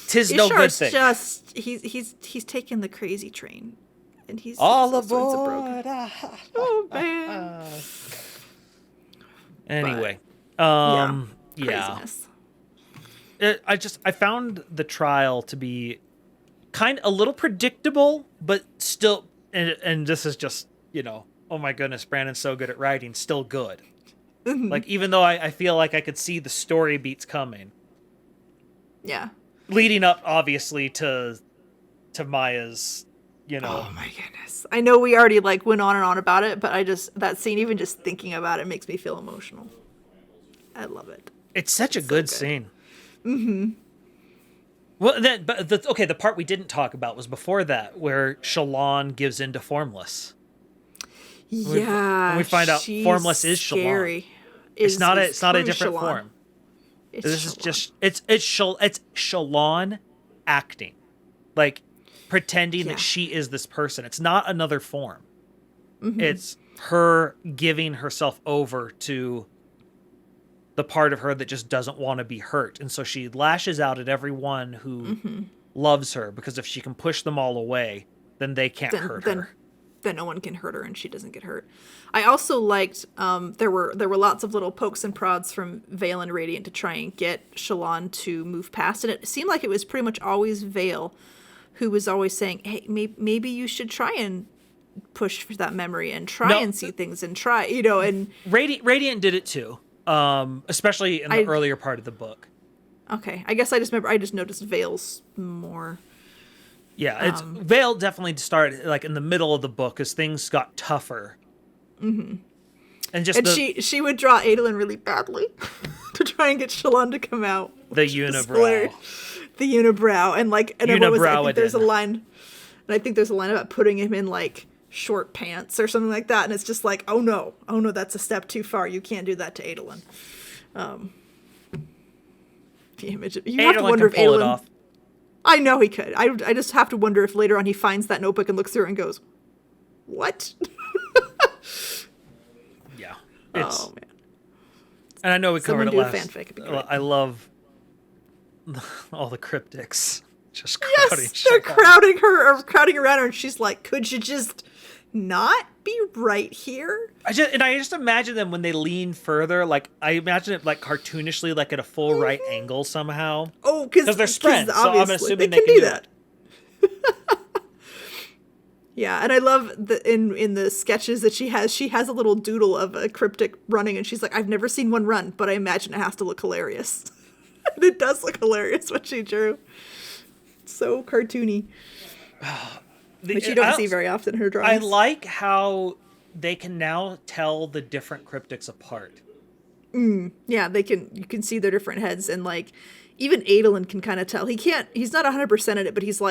Speaker 3: 'tis no good thing.
Speaker 2: Just he's taking the crazy train, and he's
Speaker 3: all aboard.
Speaker 2: Oh man.
Speaker 3: Anyway,
Speaker 2: craziness.
Speaker 3: I found the trial to be kind of a little predictable, but still, and this is just, oh my goodness, Brandon's so good at writing, still good. Like, even though I feel like I could see the story beats coming.
Speaker 2: Yeah.
Speaker 3: Leading up, obviously, to Maya's,
Speaker 2: Oh my goodness. I know we already went on and on about it, but that scene, even just thinking about it, makes me feel emotional. I love it.
Speaker 3: It's such a good scene. Mm-hmm. Well, the part we didn't talk about was before that, where Shallan gives in to Formless.
Speaker 2: Yeah,
Speaker 3: when we find out Formless is Shallan. It's not a different form. This is just it's Shallan acting, like pretending that she is this person. It's not another form. Mm-hmm. It's her giving herself over to the part of her that just doesn't want to be hurt, and so she lashes out at everyone who loves her, because if she can push them all away, then they can't hurt her.
Speaker 2: Then no one can hurt her, and she doesn't get hurt. I also liked there were lots of little pokes and prods from Vale and Radiant to try and get Shallan to move past it. It seemed like it was pretty much always Vale who was always saying, "Hey, maybe you should try and push for that memory and try and see things and try," and
Speaker 3: Radiant did it too. Especially in the earlier part of the book.
Speaker 2: Okay, I guess I just noticed Vale's more.
Speaker 3: Yeah, it's Vale definitely started in the middle of the book as things got tougher.
Speaker 2: Mm-hmm. And she would draw Adolin really badly to try and get Shallan to come out.
Speaker 3: The unibrow.
Speaker 2: The unibrow, and I think there's a line, about putting him in short pants or something like that, and it's just oh no, that's a step too far. You can't do that to Adolin. The image you have to wonder if Adolin. It off. I know he could. I just have to wonder if later on he finds that notebook and looks through it and goes, "What?"
Speaker 3: Yeah.
Speaker 2: Oh man.
Speaker 3: And I know we covered it last.
Speaker 2: Fanfic, it'd be great.
Speaker 3: I love all the cryptics just crowding.
Speaker 2: Yes, they're crowding her or crowding around her, and she's like, "Could you just not be right here?" I
Speaker 3: just imagine them when they lean further. I imagine it cartoonishly, at a full right angle somehow.
Speaker 2: Oh, because
Speaker 3: they're spread, so I'm assuming they can do that.
Speaker 2: Yeah, and I love in the sketches that she has a little doodle of a cryptic running, and she's like, "I've never seen one run, but I imagine it has to look hilarious." And it does look hilarious what she drew. It's so cartoony. Which you don't see very often in her drawings.
Speaker 3: I like how they can now tell the different cryptics apart.
Speaker 2: Yeah, you can see their different heads, and even Adolin can kind of tell. He's not 100% in it, but he's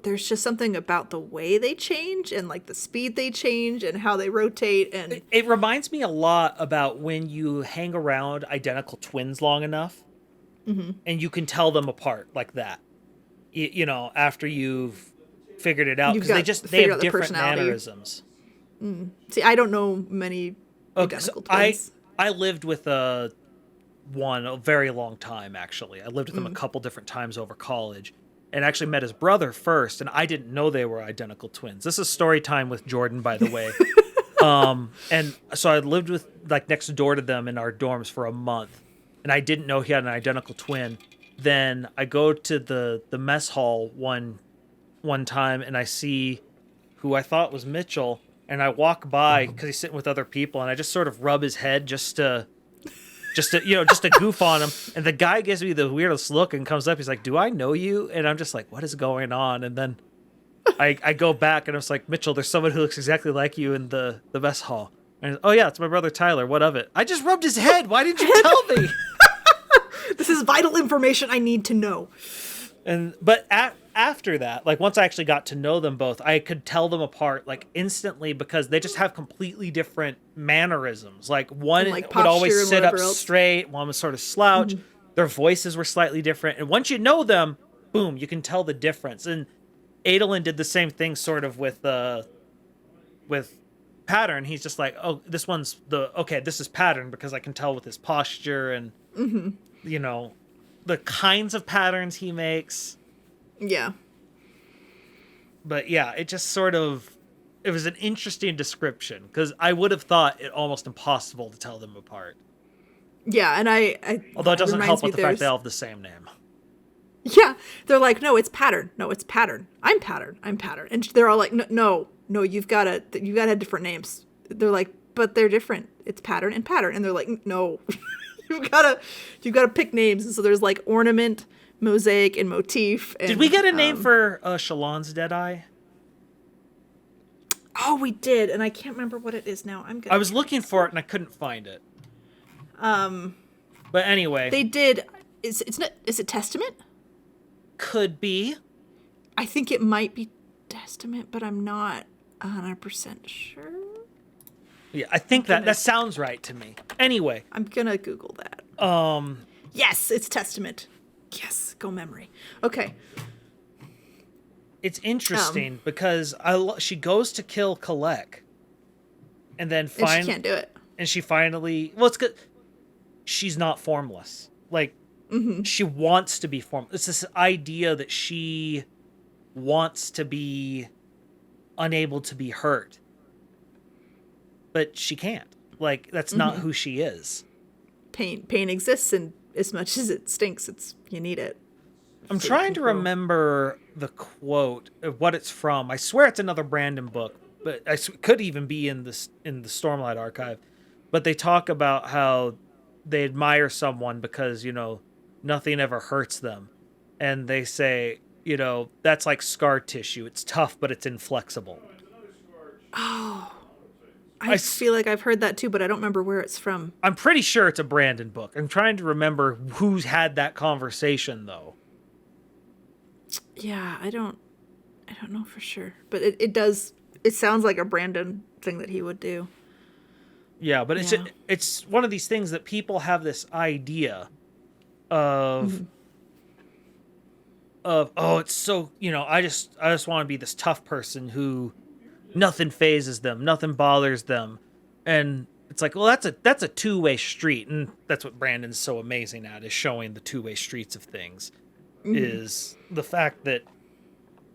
Speaker 2: there's just something about the way they change and the speed they change and how they rotate. And
Speaker 3: it reminds me a lot about when you hang around identical twins long enough, and you can tell them apart like that. After you've figured it out, because they have different mannerisms.
Speaker 2: See, I don't know many identical twins.
Speaker 3: I lived with one a very long time, actually. I lived with him a couple different times over college, and actually met his brother first, and I didn't know they were identical twins. This is story time with Jordan, by the way. And so I lived with next door to them in our dorms for a month, and I didn't know he had an identical twin. Then I go to the mess hall one time, and I see who I thought was Mitchell, and I walk by because he's sitting with other people, and I just sort of rub his head just to goof on him. And the guy gives me the weirdest look and comes up. He's like, "Do I know you?" And I'm just like, "What is going on?" And then I go back, and I was like, "Mitchell, there's someone who looks exactly like you in the mess hall." And "Oh yeah, it's my brother Tyler. What of it?" "I just rubbed his head. Why didn't you tell me?"
Speaker 2: This is vital information I need to know.
Speaker 3: But after that, like once I actually got to know them both, I could tell them apart like instantly because they just have completely different mannerisms. Like one
Speaker 2: like
Speaker 3: would always sit up
Speaker 2: else.
Speaker 3: straight, one would sort of slouch. Mm-hmm. Their voices were slightly different, and once you know them, boom, you can tell the difference. And Adolin did the same thing sort of with Pattern. He's just like, oh, this is Pattern because I can tell with his posture and you know, the kinds of patterns he makes.
Speaker 2: Yeah.
Speaker 3: But yeah, it just sort of, it was an interesting description because I would have thought it almost impossible to tell them apart.
Speaker 2: Yeah, and
Speaker 3: although it doesn't help with the fact they all have the same name.
Speaker 2: Yeah, they're like, no, it's Pattern. No, it's Pattern. I'm Pattern. And they're all like, no, you've got to have different names. They're like, but they're different. It's Pattern and Pattern. And they're like, no, you've got to pick names. And so there's like Ornament, Mosaic, and Motif. And,
Speaker 3: did we get a name for Shallan's Deadeye?
Speaker 2: Oh, we did, and I can't remember what it is now.
Speaker 3: I was looking for it and I couldn't find it. But anyway,
Speaker 2: they did. Is it Testament?
Speaker 3: Could be.
Speaker 2: I think it might be Testament, but I'm not 100% sure.
Speaker 3: Yeah, I think that sounds right to me. Anyway,
Speaker 2: I'm gonna Google that. Yes, it's Testament. Yes, go memory. Okay.
Speaker 3: It's interesting because she goes to kill Kalek, and then
Speaker 2: and she can't do it.
Speaker 3: And she finally, well, it's good. She's not formless. Like she wants to be formless. It's this idea that she wants to be unable to be hurt, but she can't. Like that's not who she is.
Speaker 2: Pain exists, and as much as it stinks, you need it.
Speaker 3: I'm trying to remember the quote of what it's from. I swear it's another Brandon book, but it could even be in the Stormlight Archive. But they talk about how they admire someone because, you know, nothing ever hurts them. And they say, you know, that's like scar tissue. It's tough, but it's inflexible.
Speaker 2: Oh, I feel like I've heard that too, but I don't remember where it's from.
Speaker 3: I'm pretty sure it's a Brandon book. I'm trying to remember who's had that conversation, though.
Speaker 2: Yeah, I don't know for sure, but it sounds like a Brandon thing that he would do.
Speaker 3: Yeah, but it's one of these things that people have this idea of oh, it's so, you know, I just want to be this tough person who nothing phases them, nothing bothers them. And it's like, well, that's a two-way street, and that's what Brandon's so amazing at, is showing the two-way streets of things. Is the fact that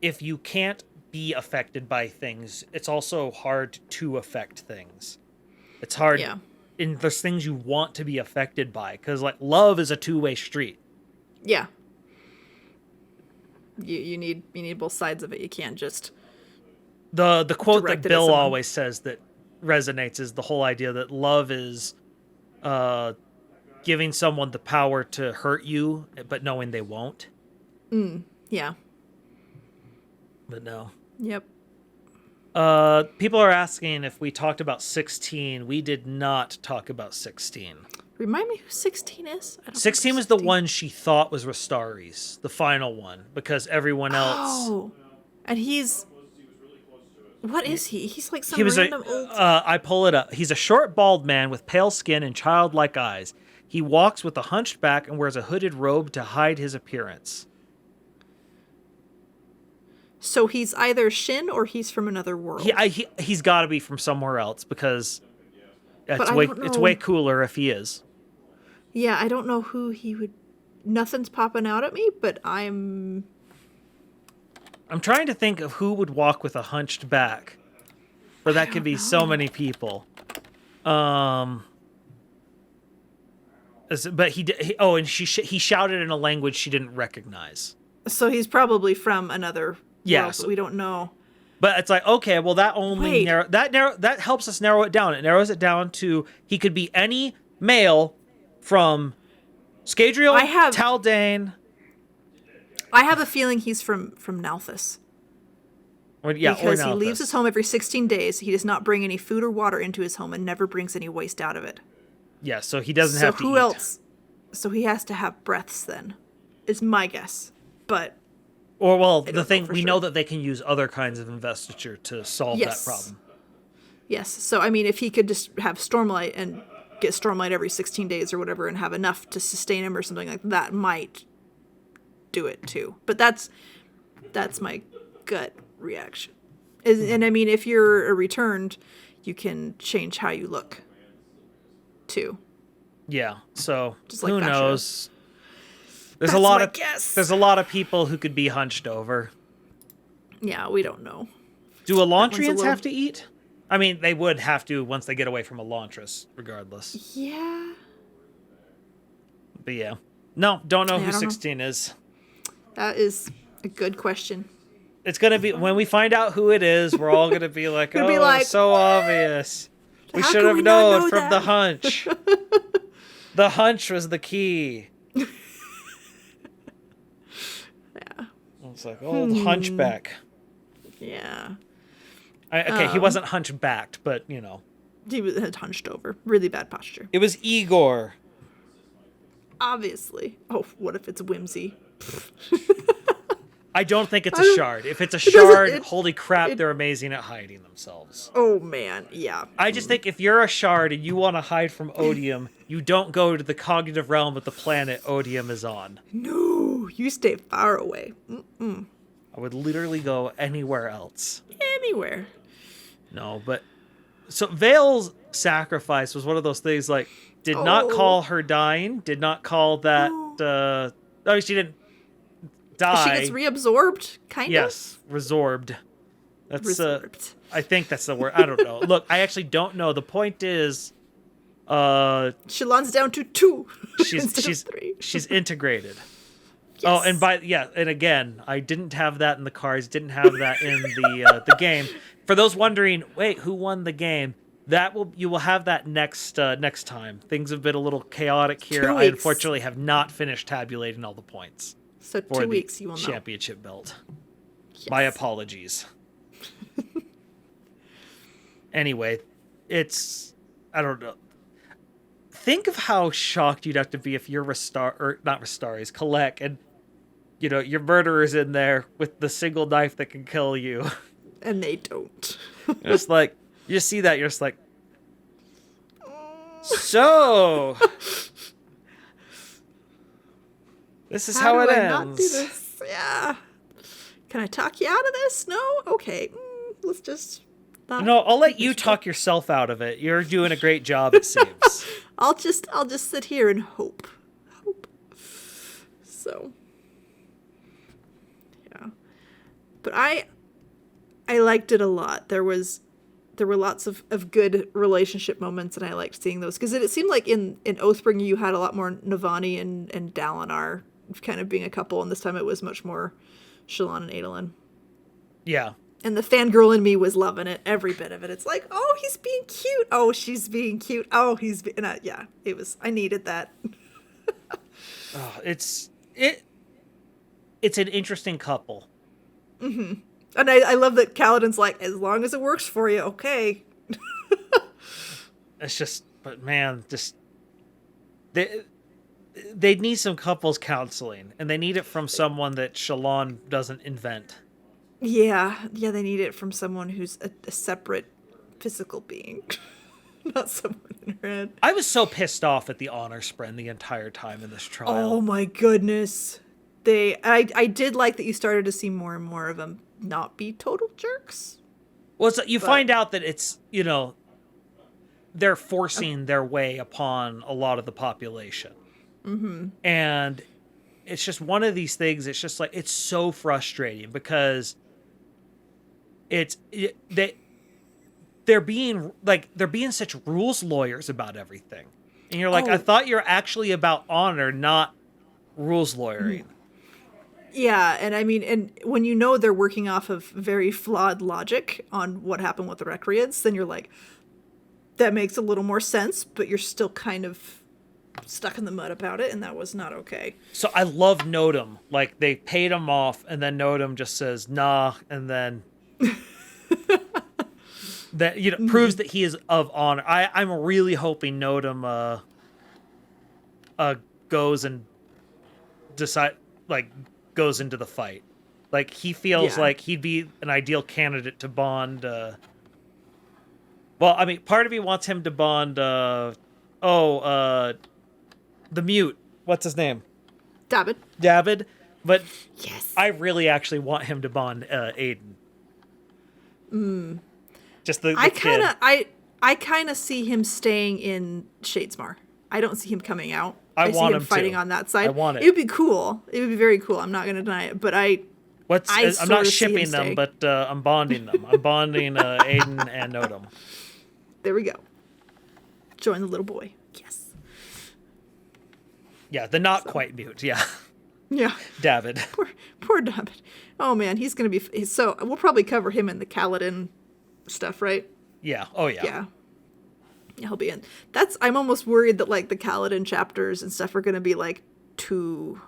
Speaker 3: if you can't be affected by things, it's also hard to affect things. It's hard.
Speaker 2: Yeah.
Speaker 3: And there's things you want to be affected by, because like love is a two-way street.
Speaker 2: Yeah. You need both sides of it. You can't just
Speaker 3: the quote that Bill always says that resonates is the whole idea that love is giving someone the power to hurt you, but knowing they won't.
Speaker 2: Yeah.
Speaker 3: But no.
Speaker 2: Yep.
Speaker 3: People are asking if we talked about 16. We did not talk about 16.
Speaker 2: Remind me who 16 is?
Speaker 3: 16 was the one she thought was Rastari's, the final one, because everyone else...
Speaker 2: Oh, and he's... What is he? He's like some random old...
Speaker 3: I pull it up. He's a short, bald man with pale skin and childlike eyes. He walks with a hunched back and wears a hooded robe to hide his appearance.
Speaker 2: So he's either Shin or he's from another world.
Speaker 3: He's got to be from somewhere else because it's way cooler if he is.
Speaker 2: Yeah, I don't know who he would... Nothing's popping out at me, but I'm
Speaker 3: trying to think of who would walk with a hunched back. But that could be so many people. But he shouted in a language she didn't recognize.
Speaker 2: So he's probably from another... Yes, but we don't know.
Speaker 3: But it's like, okay, well, that only that helps us narrow it down. It narrows it down to he could be any male from Scadrial, Taldane.
Speaker 2: I have a feeling he's from Nalthus. Because he leaves his home every 16 days. He does not bring any food or water into his home and never brings any waste out of it.
Speaker 3: Yeah, so he doesn't have to eat.
Speaker 2: So who else? So he has to have breaths then, is my guess. But
Speaker 3: Or, well, the thing, we know that they can use other kinds of investiture to solve that problem.
Speaker 2: Yes. So, I mean, if he could just have Stormlight and get Stormlight every 16 days or whatever and have enough to sustain him or something like that, might do it too. But that's my gut reaction. And I mean, if you're a returned, you can change how you look too.
Speaker 3: Yeah. So,
Speaker 2: just like
Speaker 3: who knows? There's a lot of people who could be hunched over.
Speaker 2: Yeah, we don't know.
Speaker 3: Do Elantrians have to eat? I mean, they would have to once they get away from Elantris, regardless.
Speaker 2: Yeah.
Speaker 3: But yeah. No, don't know who 16 is.
Speaker 2: That is a good question.
Speaker 3: It's going to be, when we find out who it is, we're all going to be like, oh, it's so what? Obvious. We should have known from the hunch. The hunch was the key.
Speaker 2: Yeah.
Speaker 3: It's like, the hunchback.
Speaker 2: Yeah.
Speaker 3: He wasn't hunchbacked, but, you know.
Speaker 2: He had hunched over. Really bad posture.
Speaker 3: It was Igor.
Speaker 2: Obviously. Oh, what if it's Whimsy?
Speaker 3: I don't think it's a shard. If it's a shard, holy crap, they're amazing at hiding themselves.
Speaker 2: Oh, man. Yeah.
Speaker 3: I just think if you're a shard and you want to hide from Odium, you don't go to the cognitive realm of the planet Odium is on.
Speaker 2: No, you stay far away. Mm-mm.
Speaker 3: I would literally go anywhere else.
Speaker 2: Anywhere.
Speaker 3: No, but... So Vale's sacrifice was one of those things, like, did not call her dying, did not call that... she didn't die.
Speaker 2: She gets reabsorbed, kind of?
Speaker 3: Yes, resorbed. That's
Speaker 2: resorbed.
Speaker 3: I think that's the word. I don't know. Look, I actually don't know. The point is...
Speaker 2: Shallan's down to 2 instead of 3.
Speaker 3: She's integrated. Yes. Oh, and again, I didn't have that in the cards, didn't have that in the game. For those wondering, wait, who won the game? You will have that next time. Things have been a little chaotic here. I unfortunately have not finished tabulating all the points.
Speaker 2: So 2 weeks you will know.
Speaker 3: Championship belt. Yes. My apologies. Anyway, I don't know. Think of how shocked you'd have to be if you're Kalek, and you know your murderer's in there with the single knife that can kill you,
Speaker 2: and they don't.
Speaker 3: It's like you see that, you're just like, so this is how it ends. Not do this? Yeah. Can I talk you out of this? No. Okay. Let's just. No, I'll let you talk yourself out of it. You're doing a great job, it seems.
Speaker 2: I'll just sit here and hope. So, yeah. But I liked it a lot. There were lots of good relationship moments, and I liked seeing those because it seemed like in Oathbringer you had a lot more Navani and Dalinar kind of being a couple, and this time it was much more Shallan and Adolin.
Speaker 3: Yeah.
Speaker 2: And the fangirl in me was loving it, every bit of it. It's like, oh, he's being cute. Oh, she's being cute. Oh, yeah, it was, I needed that.
Speaker 3: It's an interesting couple.
Speaker 2: Mm-hmm. And I love that Kaladin's like, as long as it works for you, okay.
Speaker 3: It's just, but man, they need some couples counseling, and they need it from someone that Shallan doesn't invent.
Speaker 2: Yeah, they need it from someone who's a separate physical being, not someone in her head.
Speaker 3: I was so pissed off at the honor spren the entire time in this trial.
Speaker 2: Oh my goodness. I did like that you started to see more and more of them not be total jerks.
Speaker 3: Well, you find out that it's, they're forcing their way upon a lot of the population.
Speaker 2: Mm-hmm.
Speaker 3: And it's just one of these things, it's just like, it's so frustrating because they're being such rules lawyers about everything. And you're like, I thought you're actually about honor, not rules lawyering.
Speaker 2: Yeah, and I mean, and when they're working off of very flawed logic on what happened with the Recreants, then you're like, that makes a little more sense, but you're still kind of stuck in the mud about it, and that was not okay.
Speaker 3: So I love Nodum. Like, they paid him off, and then Nodum just says, nah, and then that proves that he is of honor. I'm really hoping Nodum goes and goes into the fight. Like, he feels like he'd be an ideal candidate to bond. Well, I mean, part of me wants him to bond. The mute. What's his name? David. But
Speaker 2: yes,
Speaker 3: I really actually want him to bond Aiden. Just the kid.
Speaker 2: I kind of see him staying in Shadesmar. I don't see him coming out.
Speaker 3: I
Speaker 2: see
Speaker 3: want
Speaker 2: him fighting
Speaker 3: to.
Speaker 2: on that side.
Speaker 3: I want it.
Speaker 2: It would be cool. It would be very cool. I'm not going to deny it. But I'm
Speaker 3: not shipping them, but I'm bonding them. I'm bonding Aiden and Nodum.
Speaker 2: There we go. Join the little boy. Yes.
Speaker 3: Yeah, the not quite mute. Yeah.
Speaker 2: Yeah.
Speaker 3: David.
Speaker 2: Poor David. Oh man, he's going to be so. We'll probably cover him in the Kaladin stuff, right?
Speaker 3: Yeah. Oh yeah.
Speaker 2: Yeah. He'll be in. I'm almost worried that like the Kaladin chapters and stuff are going to be like two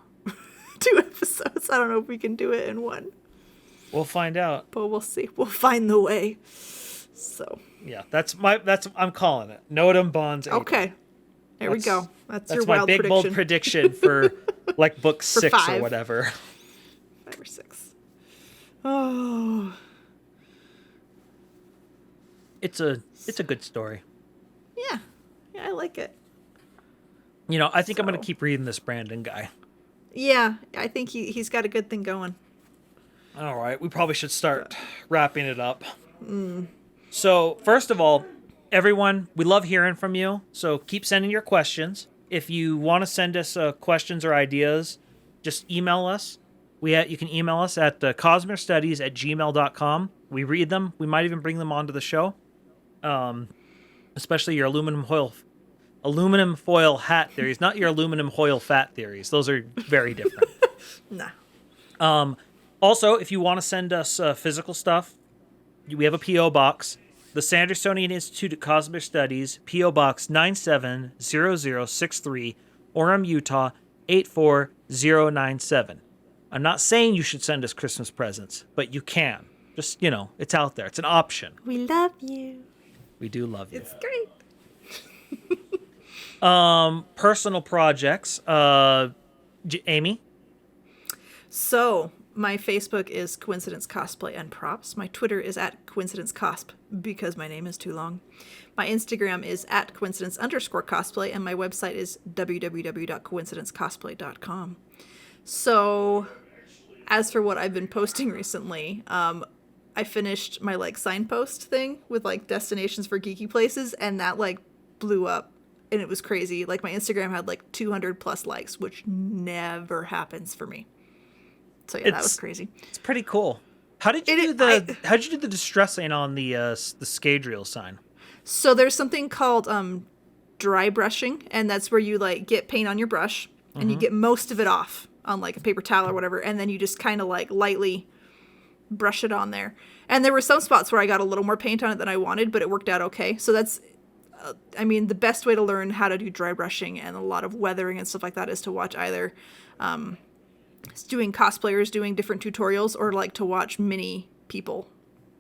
Speaker 2: episodes. I don't know if we can do it in one.
Speaker 3: We'll find out.
Speaker 2: But we'll see. We'll find the way. So.
Speaker 3: Yeah, I'm calling it. Nodum bonds.
Speaker 2: Okay. There we go. That's your
Speaker 3: my
Speaker 2: wild
Speaker 3: big
Speaker 2: prediction.
Speaker 3: bold prediction for like book 6
Speaker 2: 5.
Speaker 3: or whatever.
Speaker 2: 5 or 6. Oh.
Speaker 3: It's a good story.
Speaker 2: Yeah, I like it.
Speaker 3: You know, I think I'm going to keep reading this Brandon guy.
Speaker 2: Yeah, I think he's got a good thing going.
Speaker 3: All right, we probably should start wrapping it up. So, first of all, everyone, we love hearing from you. So keep sending your questions. If you want to send us questions or ideas, just email us. You can email us at cosmerestudies@gmail.com. We read them. We might even bring them onto the show. Especially your aluminum foil hat theories, not your aluminum foil fat theories. Those are very different.
Speaker 2: Nah.
Speaker 3: Also, if you want to send us physical stuff, we have a P.O. Box. The Sandersonian Institute at Cosmere Studies, P.O. Box 970063, Orem, Utah 84097. I'm not saying you should send us Christmas presents, but you can. Just, it's out there. It's an option.
Speaker 2: We love you.
Speaker 3: We do love you.
Speaker 2: It's great.
Speaker 3: Personal projects. Amy?
Speaker 2: So, my Facebook is Coincidence Cosplay and Props. My Twitter is at CoincidenceCosp because my name is too long. My Instagram is at @coincidence_cosplay, and my website is www.coincidencecosplay.com. So, as for what I've been posting recently, I finished my signpost thing with destinations for geeky places, and that blew up, and it was crazy. My Instagram had 200 plus likes, which never happens for me. So yeah, that was crazy.
Speaker 3: It's pretty cool. How did you do the distressing on the Scadrial sign?
Speaker 2: So there's something called dry brushing, and that's where you get paint on your brush and you get most of it off on a paper towel or whatever, and then you just kind of lightly brush it on there. And there were some spots where I got a little more paint on it than I wanted, but it worked out okay. So that's the best way to learn how to do dry brushing and a lot of weathering and stuff like that is to watch either doing cosplayers doing different tutorials or to watch mini people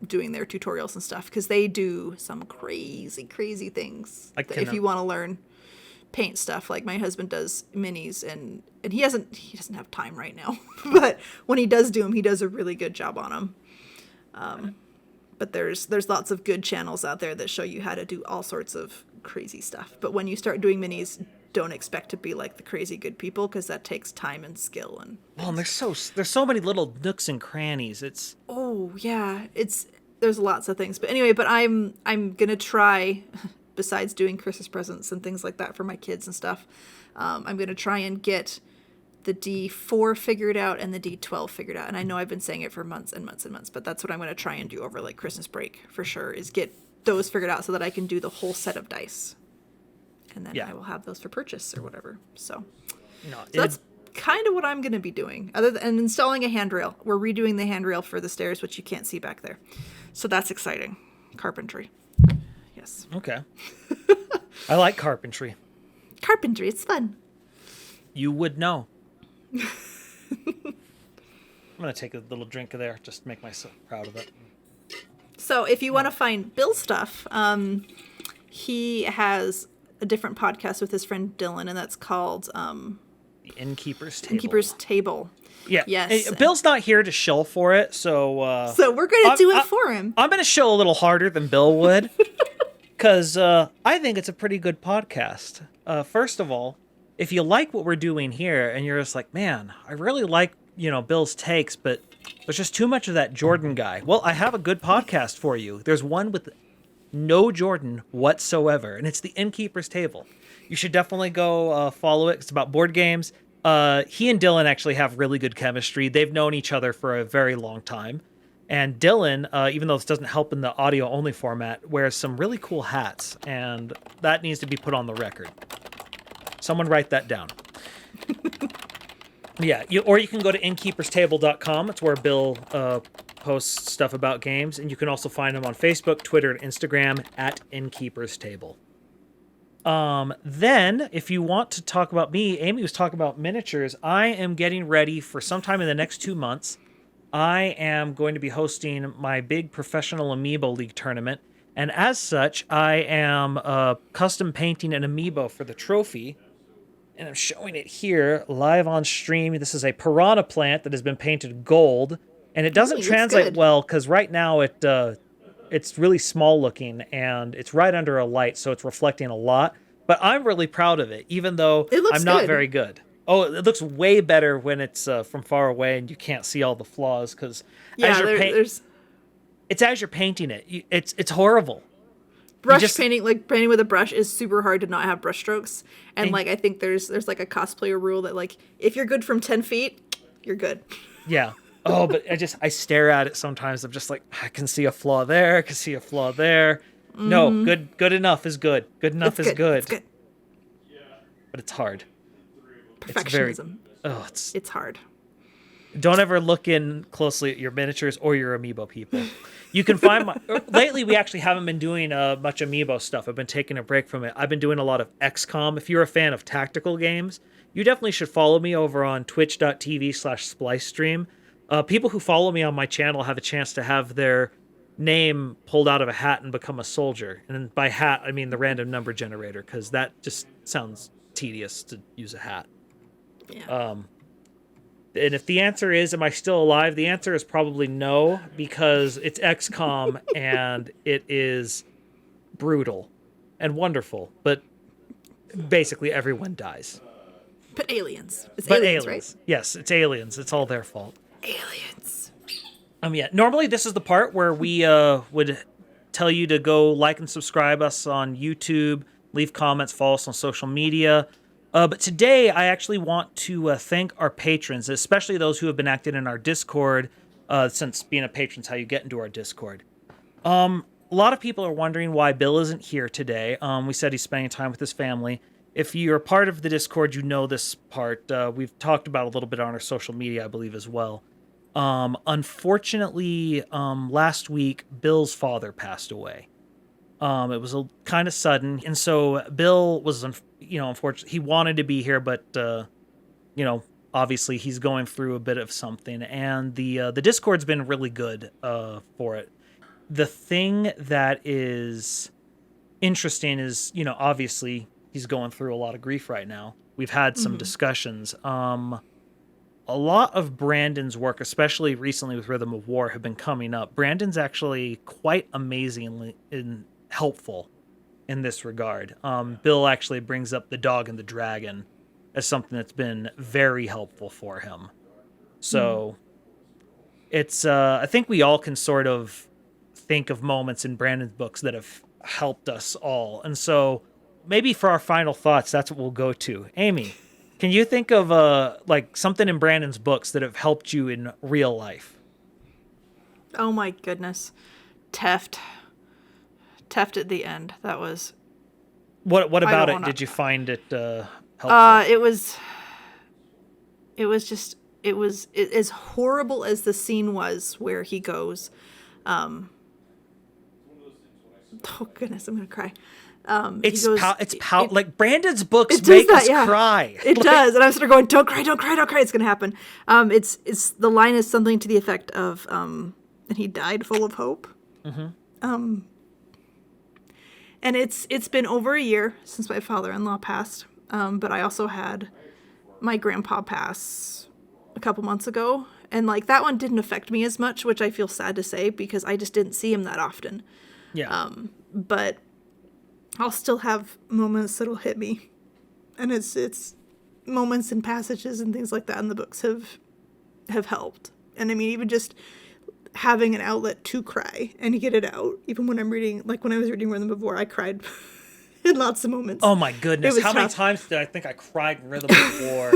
Speaker 2: doing their tutorials and stuff, because they do some crazy things if you want to learn paint stuff. My husband does minis, and he doesn't have time right now, but when he does do them, he does a really good job on them. But there's lots of good channels out there that show you how to do all sorts of crazy stuff. But when you start doing minis, don't expect to be the crazy good people, because that takes time and skill. And
Speaker 3: there's so many little nooks and crannies.
Speaker 2: There's lots of things. But anyway, I'm gonna try, besides doing Christmas presents and things like that for my kids and stuff, I'm gonna try and get the D4 figured out and the D12 figured out. And I know I've been saying it for months and months and months, but that's what I'm gonna try and do over Christmas break for sure, is get those figured out so that I can do the whole set of dice. And then I will have those for purchase or whatever. So that's kind of what I'm going to be doing. Other than installing a handrail. We're redoing the handrail for the stairs, which you can't see back there. So that's exciting. Carpentry. Yes.
Speaker 3: Okay. I like carpentry.
Speaker 2: Carpentry, it's fun.
Speaker 3: You would know. I'm going to take a little drink of there, just to make myself proud of it.
Speaker 2: So if you want to find Bill's stuff, he has a different podcast with his friend Dylan, and that's called
Speaker 3: The Innkeeper's Table.
Speaker 2: Innkeeper's Table.
Speaker 3: Yeah.
Speaker 2: Yes.
Speaker 3: Bill's not here to shill for it, so...
Speaker 2: so we're going to do it for him.
Speaker 3: I'm going to shill a little harder than Bill would, because I think it's a pretty good podcast. First of all, if you like what we're doing here, and you're just like, man, I really like, Bill's takes, but there's just too much of that Jordan guy. Well, I have a good podcast for you. There's one with no Jordan whatsoever, and it's the Innkeeper's Table. You should definitely go follow it. It's about board games. He and Dylan actually have really good chemistry. They've known each other for a very long time. And Dylan, even though this doesn't help in the audio-only format, wears some really cool hats, and that needs to be put on the record. Someone write that down. Yeah, or you can go to innkeeperstable.com. It's where Bill posts stuff about games, and you can also find him on Facebook, Twitter, and Instagram at Innkeeper's Table. Then, if you want to talk about me, Amy was talking about miniatures. I am getting ready for sometime in the next 2 months. I am going to be hosting my big professional Amiibo League tournament, and as such, I am custom painting an Amiibo for the trophy. And I'm showing it here live on stream. This is a piranha plant that has been painted gold, and it doesn't translate well because right now it's really small looking and it's right under a light, so it's reflecting a lot. But I'm really proud of it, even though I'm not very good. Oh, it looks way better when it's from far away and you can't see all the flaws because it's as you're painting it. It's horrible.
Speaker 2: Painting with a brush is super hard to not have brush strokes. And I think there's like a cosplayer rule that like, if you're good from 10 feet, you're good.
Speaker 3: Yeah. Oh, but I stare at it sometimes. I'm just like, I can see a flaw there. I can see a flaw there. Mm-hmm. No, good enough is good. Good enough is good.
Speaker 2: It's good.
Speaker 3: But it's hard.
Speaker 2: Perfectionism. It's hard.
Speaker 3: Don't ever look in closely at your miniatures or your Amiibo people. You can find lately we actually haven't been doing much Amiibo stuff. I've been taking a break from it. I've been doing a lot of XCOM. If you're a fan of tactical games, you definitely should follow me over on twitch.tv/splicestream. People who follow me on my channel have a chance to have their name pulled out of a hat and become a soldier. And by hat, I mean the random number generator, because that just sounds tedious to use a hat.
Speaker 2: Yeah.
Speaker 3: And if the answer is, am I still alive? The answer is probably no, because it's XCOM and it is brutal and wonderful, but basically everyone dies.
Speaker 2: But aliens. It's aliens, right?
Speaker 3: Yes, it's aliens. It's all their fault.
Speaker 2: Aliens.
Speaker 3: Yeah. Normally this is the part where we would tell you to go like and subscribe us on YouTube, leave comments, follow us on social media. But today, I actually want to thank our patrons, especially those who have been active in our Discord, since being a patron is how you get into our Discord. A lot of people are wondering why Bill isn't here today. We said he's spending time with his family. If you're part of the Discord, you know this part. We've talked about it a little bit on our social media, I believe, as well. Unfortunately, last week, Bill's father passed away. It was kind of sudden, and so Bill was, unfortunately, he wanted to be here, but, obviously he's going through a bit of something, and the Discord's been really good for it. The thing that is interesting is, obviously he's going through a lot of grief right now. We've had some discussions. A lot of Brandon's work, especially recently with Rhythm of War, have been coming up. Brandon's actually quite amazingly helpful in this regard. Bill actually brings up the dog and the dragon as something that's been very helpful for him. So it's I think we all can sort of think of moments in Brandon's books that have helped us all. And so maybe for our final thoughts, that's what we'll go to. Amy, can you think of something in Brandon's books that have helped you in real life?
Speaker 2: Oh my goodness. Teft at the end. That was.
Speaker 3: What about it? Did you find it helpful?
Speaker 2: It was as horrible as the scene was where he goes. Oh goodness, I'm gonna cry.
Speaker 3: Like Brandon's books make us cry.
Speaker 2: It does, and I'm sort of going, don't cry, it's gonna happen. It's the line is something to the effect of, and he died full of hope. Mm-hmm. And it's been over a year since my father-in-law passed. But I also had my grandpa pass a couple months ago, and like that one didn't affect me as much, which I feel sad to say because I just didn't see him that often.
Speaker 3: Yeah.
Speaker 2: But I'll still have moments that'll hit me, and it's moments and passages and things like that in the books have helped. And I mean, even just having an outlet to cry and get it out. Even when I'm reading, like when I was reading Rhythm of War, I cried in lots of moments.
Speaker 3: Oh my goodness. How many times did I think I cried in Rhythm of War?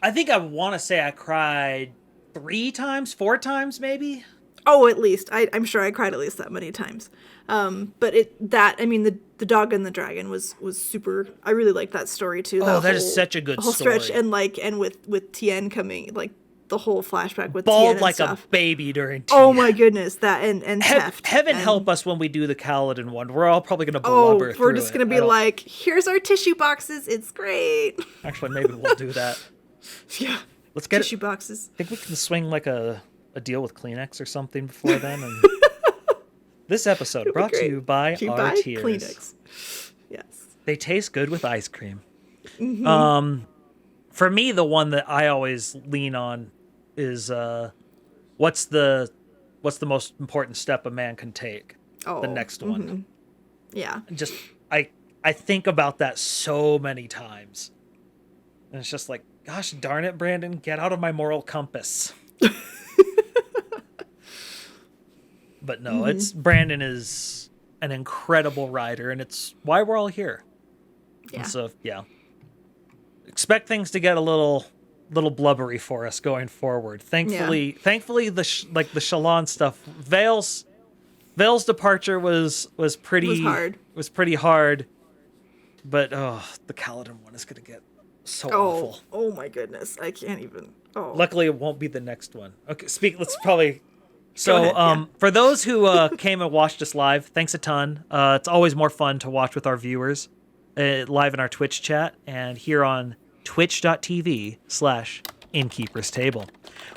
Speaker 3: I think I want to say I cried 3 times, 4 times maybe.
Speaker 2: Oh, at least. I'm sure I cried at least that many times. But the Dog and the Dragon was super. I really liked that story too.
Speaker 3: That is such a good
Speaker 2: whole
Speaker 3: story.
Speaker 2: Stretch and with Tien coming, like the whole flashback with
Speaker 3: bawled
Speaker 2: Tien and
Speaker 3: like
Speaker 2: stuff.
Speaker 3: A baby during Tien.
Speaker 2: Oh my goodness, that and Teft.
Speaker 3: Heaven help us when we do the Kaladin one. We're all probably going to blubber through
Speaker 2: we're just going to be like, here's our tissue boxes. It's great.
Speaker 3: Actually, maybe we'll do that.
Speaker 2: Yeah.
Speaker 3: Let's get
Speaker 2: tissue boxes.
Speaker 3: I think we can swing like a deal with Kleenex or something before then. And this episode brought to you by our tears.
Speaker 2: Kleenex. Yes.
Speaker 3: They taste good with ice cream.
Speaker 2: Mm-hmm.
Speaker 3: For me, the one that I always lean on is what's the most important step a man can take? The next one.
Speaker 2: Mm-hmm. Yeah.
Speaker 3: Just I think about that so many times. And it's just like, gosh darn it, Brandon, get out of my moral compass. But no, Brandon is an incredible writer, and it's why we're all here.
Speaker 2: Yeah.
Speaker 3: And so, yeah. Expect things to get a little blubbery for us going forward. Thankfully, the Shallan stuff. Vale's departure was pretty hard. But the Kaladin one is gonna get so awful.
Speaker 2: Oh my goodness, I can't even. Oh.
Speaker 3: Luckily, it won't be the next one. Okay, let's probably. So, for those who came and watched us live, thanks a ton. It's always more fun to watch with our viewers live in our Twitch chat and here on twitch.tv/Innkeeper's Table.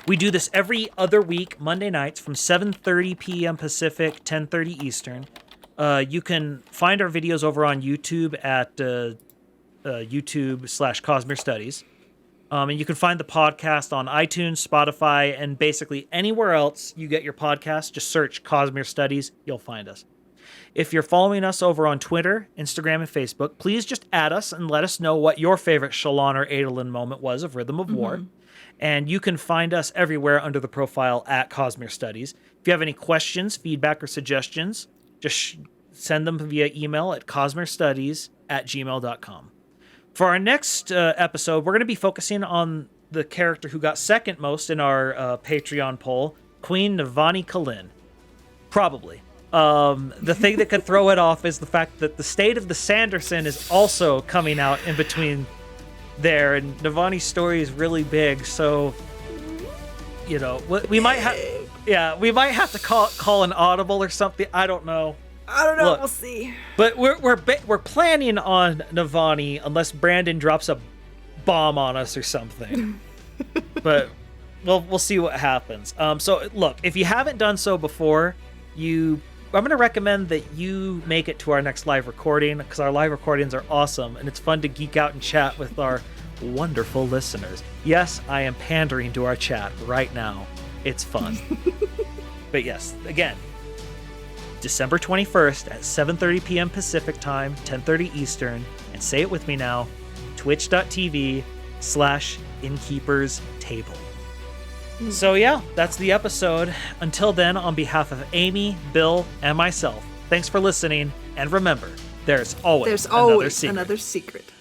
Speaker 3: We do this every other week, Monday nights from 7:30 p.m. Pacific, 10:30 Eastern. You can find our videos over on YouTube at YouTube/Cosmere Studies. And you can find the podcast on iTunes, Spotify, and basically anywhere else you get your podcast. Just search Cosmere Studies. You'll find us. If you're following us over on Twitter, Instagram, and Facebook, please just add us and let us know what your favorite Shallan or Adolin moment was of Rhythm of War. And you can find us everywhere under the profile at Cosmere Studies. If you have any questions, feedback, or suggestions, just send them via email at cosmerestudies@gmail.com. For our next episode, we're going to be focusing on the character who got second most in our Patreon poll, Queen Navani K'Lin. Probably. The thing that could throw it off is the fact that the State of the Sanderson is also coming out in between there, and Navani's story is really big, so we might have to call an audible or something. I don't know.
Speaker 2: Look, we'll see.
Speaker 3: But we're planning on Navani unless Brandon drops a bomb on us or something. But we'll see what happens. So look, if you haven't done so before, I'm going to recommend that you make it to our next live recording, because our live recordings are awesome and it's fun to geek out and chat with our wonderful listeners. Yes, I am pandering to our chat right now. It's fun. But yes, again, December 21st at 7:30 p.m. Pacific time, 10:30 Eastern, and say it with me now, twitch.tv/Innkeeper's Table. So yeah, that's the episode. Until then, on behalf of Amy, Bill, and myself, thanks for listening, and remember, there's always another secret.